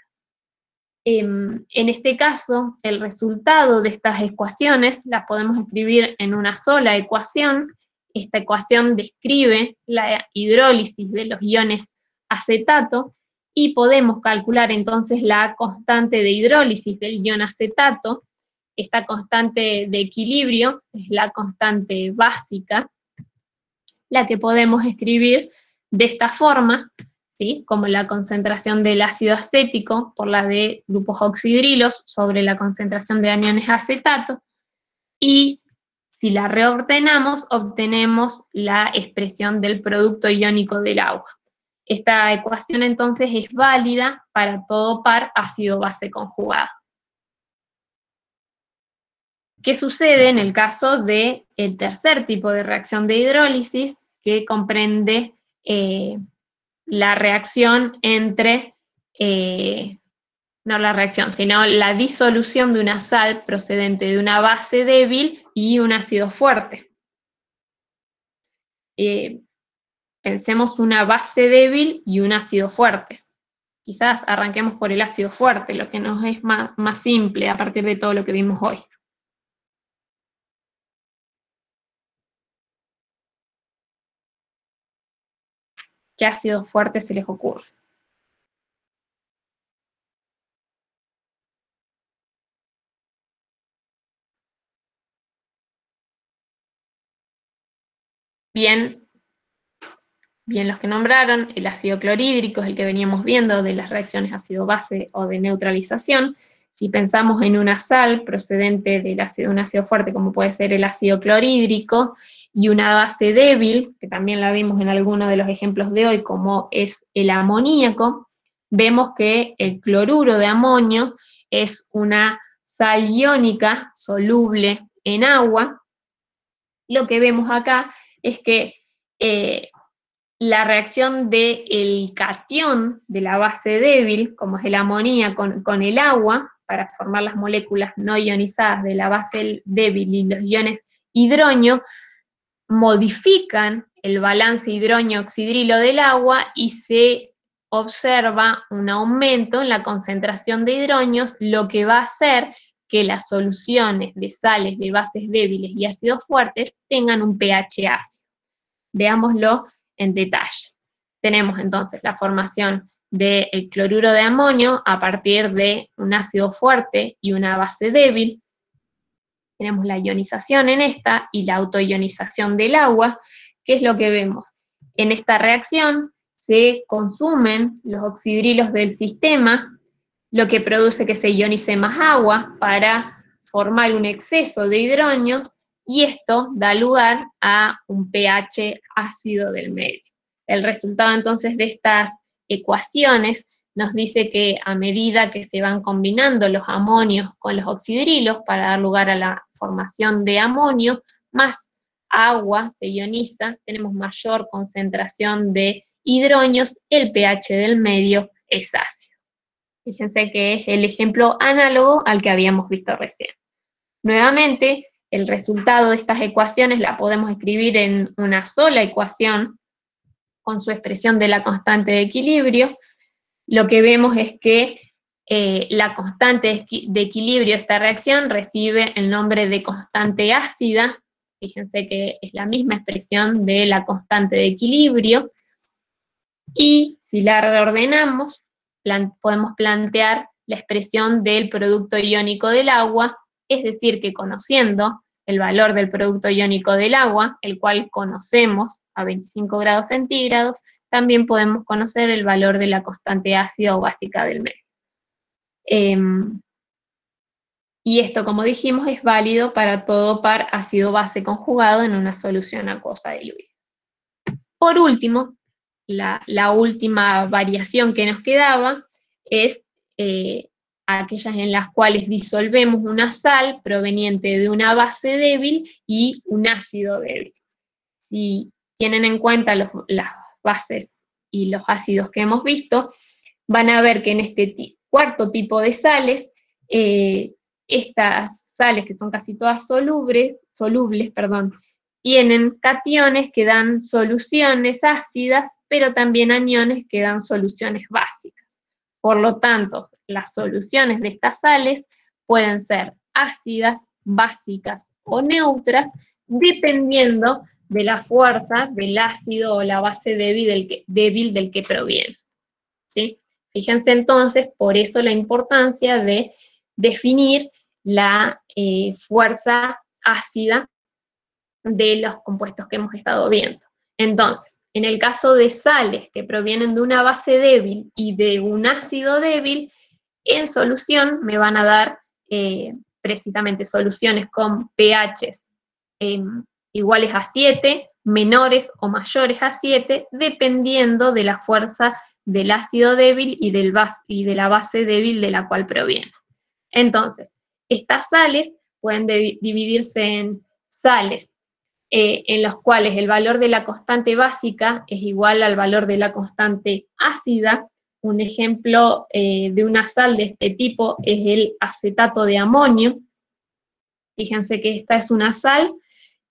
En este caso, el resultado de estas ecuaciones las podemos escribir en una sola ecuación. Esta ecuación describe la hidrólisis de los iones acetato y podemos calcular entonces la constante de hidrólisis del ion acetato. Esta constante de equilibrio es la constante básica, la que podemos escribir de esta forma, ¿sí? Como la concentración del ácido acético por la de grupos oxidrilos sobre la concentración de aniones acetato, y si la reordenamos, obtenemos la expresión del producto iónico del agua. Esta ecuación entonces es válida para todo par ácido-base conjugado. ¿Qué sucede en el caso del tercer tipo de reacción de hidrólisis, que comprende la reacción entre, no la reacción, sino la disolución de una sal procedente de una base débil y un ácido fuerte? Pensemos una base débil y un ácido fuerte. Quizás arranquemos por el ácido fuerte, lo que nos es más simple a partir de todo lo que vimos hoy. ¿Qué ácido fuerte se les ocurre? Bien los que nombraron, el ácido clorhídrico es el que veníamos viendo de las reacciones ácido-base o de neutralización. Si pensamos en una sal procedente de un ácido fuerte, como puede ser el ácido clorhídrico, y una base débil, que también la vimos en alguno de los ejemplos de hoy, como es el amoníaco, vemos que el cloruro de amonio es una sal iónica soluble en agua. Lo que vemos acá es que la reacción del catión de la base débil, como es el amoníaco con el agua, para formar las moléculas no ionizadas de la base débil y los iones hidronio, modifican el balance hidronio-oxidrilo del agua y se observa un aumento en la concentración de hidronios, lo que va a hacer que las soluciones de sales de bases débiles y ácidos fuertes tengan un pH ácido. Veámoslo en detalle. Tenemos entonces la formación del cloruro de amonio a partir de un ácido fuerte y una base débil. Tenemos la ionización en esta y la autoionización del agua. ¿Qué es lo que vemos? En esta reacción se consumen los oxidrilos del sistema, lo que produce que se ionice más agua para formar un exceso de hidronios, y esto da lugar a un pH ácido del medio. El resultado entonces de estas ecuaciones nos dice que a medida que se van combinando los amonios con los oxidrilos para dar lugar a la formación de amonio, más agua se ioniza, tenemos mayor concentración de hidronios, el pH del medio es ácido. Fíjense que es el ejemplo análogo al que habíamos visto recién. Nuevamente, el resultado de estas ecuaciones la podemos escribir en una sola ecuación con su expresión de la constante de equilibrio. Lo que vemos es que la constante de equilibrio de esta reacción recibe el nombre de constante ácida. Fíjense que es la misma expresión de la constante de equilibrio. Y si la reordenamos, podemos plantear la expresión del producto iónico del agua, es decir, que conociendo el valor del producto iónico del agua, el cual conocemos a 25 grados centígrados, también podemos conocer el valor de la constante ácida o básica del medio. Y esto, como dijimos, es válido para todo par ácido-base conjugado en una solución acuosa diluida. Por último, la última variación que nos quedaba es aquellas en las cuales disolvemos una sal proveniente de una base débil y un ácido débil. Si tienen en cuenta las bases y los ácidos que hemos visto, van a ver que en este cuarto tipo de sales, estas sales que son casi todas solubles, tienen cationes que dan soluciones ácidas, pero también aniones que dan soluciones básicas. Por lo tanto, las soluciones de estas sales pueden ser ácidas, básicas o neutras, dependiendo de la fuerza del ácido o la base débil del que proviene, ¿sí? Fíjense entonces, por eso la importancia de definir la fuerza ácida de los compuestos que hemos estado viendo. Entonces, en el caso de sales que provienen de una base débil y de un ácido débil, en solución me van a dar precisamente soluciones con pHs iguales a 7, menores o mayores a 7, dependiendo de la fuerza del ácido débil y de la base débil de la cual proviene. Entonces, estas sales pueden dividirse en sales en los cuales el valor de la constante básica es igual al valor de la constante ácida. Un ejemplo de una sal de este tipo es el acetato de amonio. Fíjense que esta es una sal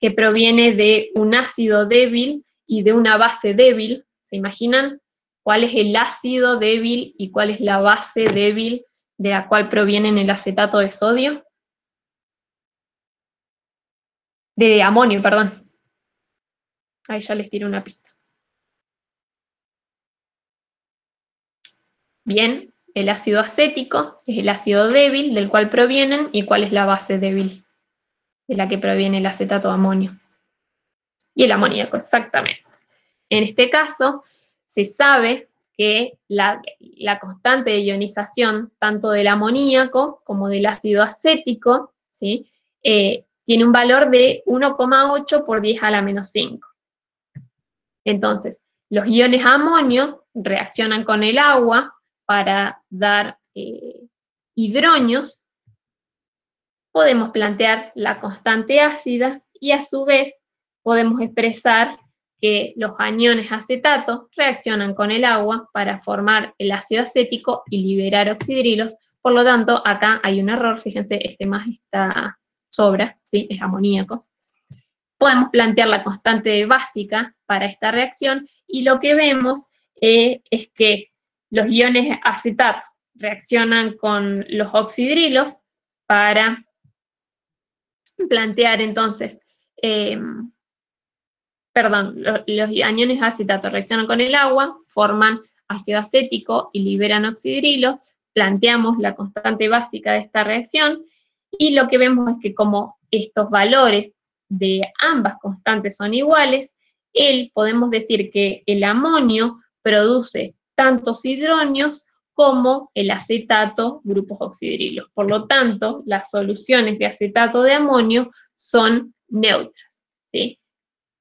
que proviene de un ácido débil y de una base débil. ¿Se imaginan cuál es el ácido débil y cuál es la base débil de la cual proviene el acetato de sodio? De amonio, perdón. Ahí ya les tiro una pista. Bien, el ácido acético es el ácido débil del cual provienen, y cuál es la base débil de la que proviene el acetato de amonio. Y el amoníaco, exactamente. En este caso, se sabe que la constante de ionización, tanto del amoníaco como del ácido acético, ¿sí? Tiene un valor de 1,8 por 10 a la menos 5. Entonces, los iones amonio reaccionan con el agua para dar hidronios. Podemos plantear la constante ácida y a su vez podemos expresar que los aniones acetatos reaccionan con el agua para formar el ácido acético y liberar oxidrilos. Por lo tanto, acá hay un error, fíjense, este más está sobra, ¿sí? Es amoníaco. Podemos plantear la constante básica para esta reacción y lo que vemos es que los iones acetatos reaccionan con los oxidrilos para plantear entonces, los aniones acetatos reaccionan con el agua, forman ácido acético y liberan oxidrilos. Planteamos la constante básica de esta reacción y lo que vemos es que como estos valores de ambas constantes son iguales, podemos decir que el amonio produce tantos hidronios como el acetato, grupos oxidrilos. Por lo tanto, las soluciones de acetato de amonio son neutras, ¿sí?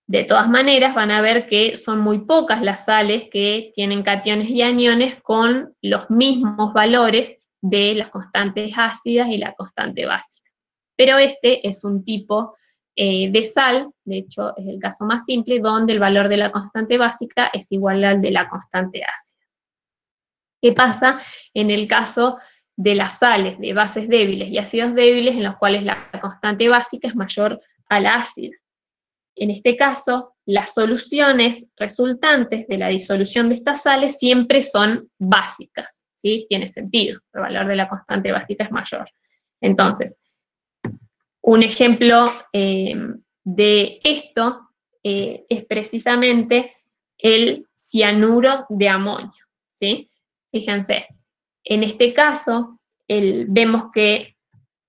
De todas maneras, van a ver que son muy pocas las sales que tienen cationes y aniones con los mismos valores de las constantes ácidas y la constante básica. Pero este es un tipo de sal, de hecho es el caso más simple, donde el valor de la constante básica es igual al de la constante ácida. ¿Qué pasa en el caso de las sales de bases débiles y ácidos débiles en los cuales la constante básica es mayor a la ácida? En este caso, las soluciones resultantes de la disolución de estas sales siempre son básicas, ¿sí? Tiene sentido, el valor de la constante básica es mayor. Entonces, un ejemplo de esto es precisamente el cianuro de amonio, ¿sí? Fíjense, en este caso, vemos que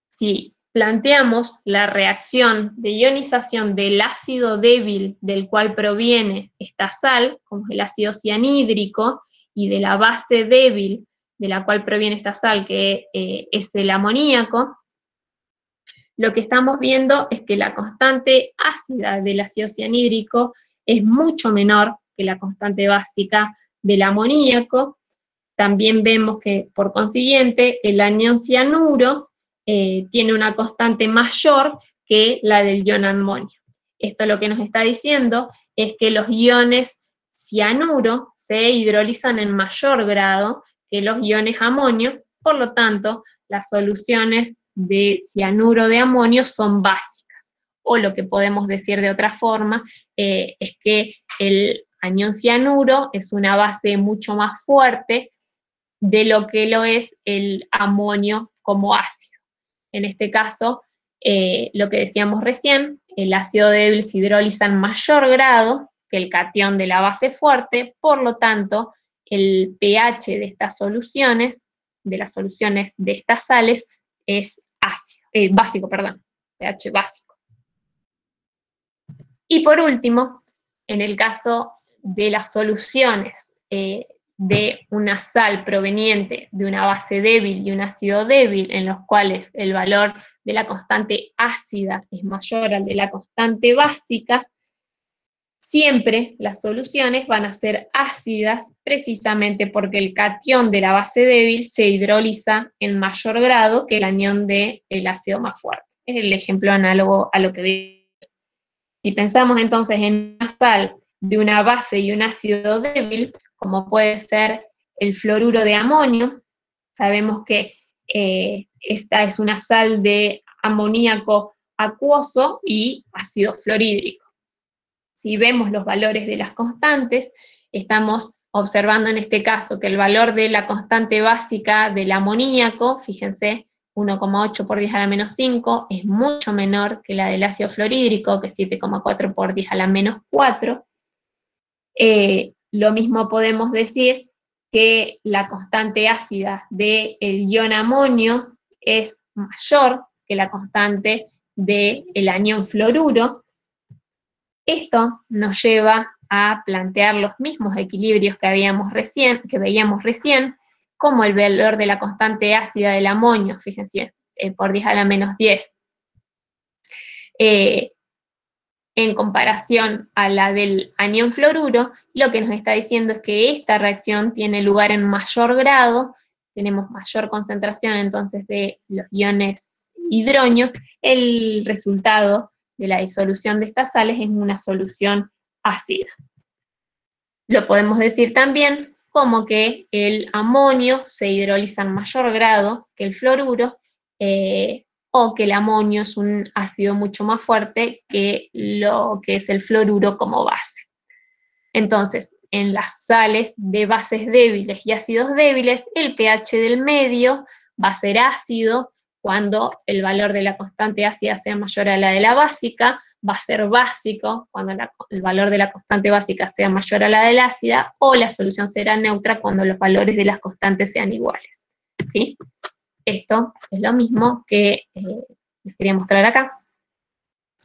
si planteamos la reacción de ionización del ácido débil del cual proviene esta sal, como es el ácido cianhídrico, y de la base débil de la cual proviene esta sal, que es el amoníaco, lo que estamos viendo es que la constante ácida del ácido cianhídrico es mucho menor que la constante básica del amoníaco. También vemos que, por consiguiente, el anión cianuro tiene una constante mayor que la del ion amonio. Esto lo que nos está diciendo es que los iones cianuro se hidrolizan en mayor grado que los iones amonio, por lo tanto, las soluciones de cianuro de amonio son básicas. O lo que podemos decir de otra forma es que el anión cianuro es una base mucho más fuerte de lo que lo es el amonio como ácido. En este caso, lo que decíamos recién, el ácido débil se hidroliza en mayor grado que el catión de la base fuerte, por lo tanto, el pH de estas soluciones, de las soluciones de estas sales, es básico, pH básico. Y por último, en el caso de las soluciones de una sal proveniente de una base débil y un ácido débil, en los cuales el valor de la constante ácida es mayor al de la constante básica, siempre las soluciones van a ser ácidas precisamente porque el catión de la base débil se hidroliza en mayor grado que el anión del ácido más fuerte. Es el ejemplo análogo a lo que vimos. Si pensamos entonces en una sal de una base y un ácido débil, como puede ser el fluoruro de amonio, sabemos que esta es una sal de amoníaco acuoso y ácido fluorhídrico. Si vemos los valores de las constantes, estamos observando en este caso que el valor de la constante básica del amoníaco, fíjense, 1,8 por 10 a la menos 5, es mucho menor que la del ácido fluorhídrico, que es 7,4 por 10 a la menos 4. Lo mismo podemos decir que la constante ácida del ion amonio es mayor que la constante del anión fluoruro. Esto nos lleva a plantear los mismos equilibrios que veíamos recién, como el valor de la constante ácida del amonio, fíjense, por 10 a la menos 10. En comparación a la del anión fluoruro, lo que nos está diciendo es que esta reacción tiene lugar en mayor grado, tenemos mayor concentración entonces de los iones hidronio, el resultado de la disolución de estas sales es una solución ácida. Lo podemos decir también como que el amonio se hidroliza en mayor grado que el fluoruro, o que el amonio es un ácido mucho más fuerte que lo que es el fluoruro como base. Entonces, en las sales de bases débiles y ácidos débiles, el pH del medio va a ser ácido cuando el valor de la constante ácida sea mayor a la de la básica, va a ser básico cuando el valor de la constante básica sea mayor a la de la ácida, o la solución será neutra cuando los valores de las constantes sean iguales, ¿sí? Esto es lo mismo que les quería mostrar acá.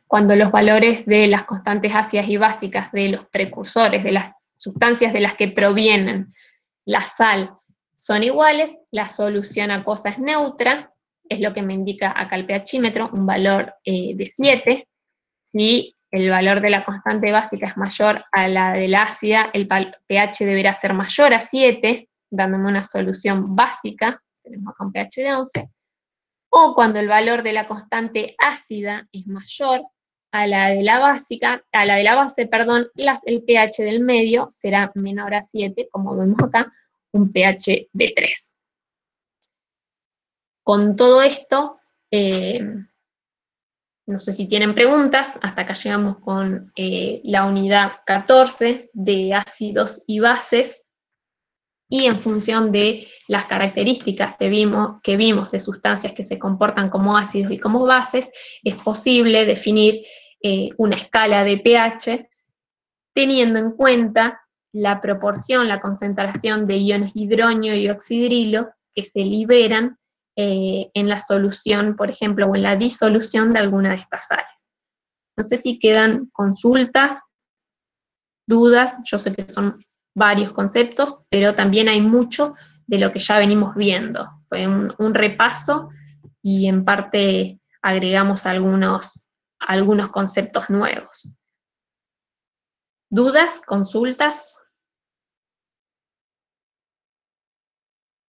Cuando los valores de las constantes ácidas y básicas de los precursores, de las sustancias de las que provienen la sal, son iguales, la solución acuosa es neutra, es lo que me indica acá el pHímetro, un valor de 7. Si el valor de la constante básica es mayor a la de la ácida, el pH deberá ser mayor a 7, dándome una solución básica, tenemos acá un pH de 11, o cuando el valor de la constante ácida es mayor a la de la base, perdón, el pH del medio será menor a 7, como vemos acá, un pH de 3. Con todo esto, no sé si tienen preguntas, hasta acá llegamos con la unidad 14 de ácidos y bases, y en función de las características que vimos de sustancias que se comportan como ácidos y como bases, es posible definir una escala de pH teniendo en cuenta la proporción, la concentración de iones hidronio y oxidrilo que se liberan en la solución, por ejemplo, o en la disolución de alguna de estas sales. No sé si quedan consultas, dudas, yo sé que son varios conceptos, pero también hay mucho de lo que ya venimos viendo. Fue un repaso y en parte agregamos algunos conceptos nuevos. ¿Dudas? ¿Consultas?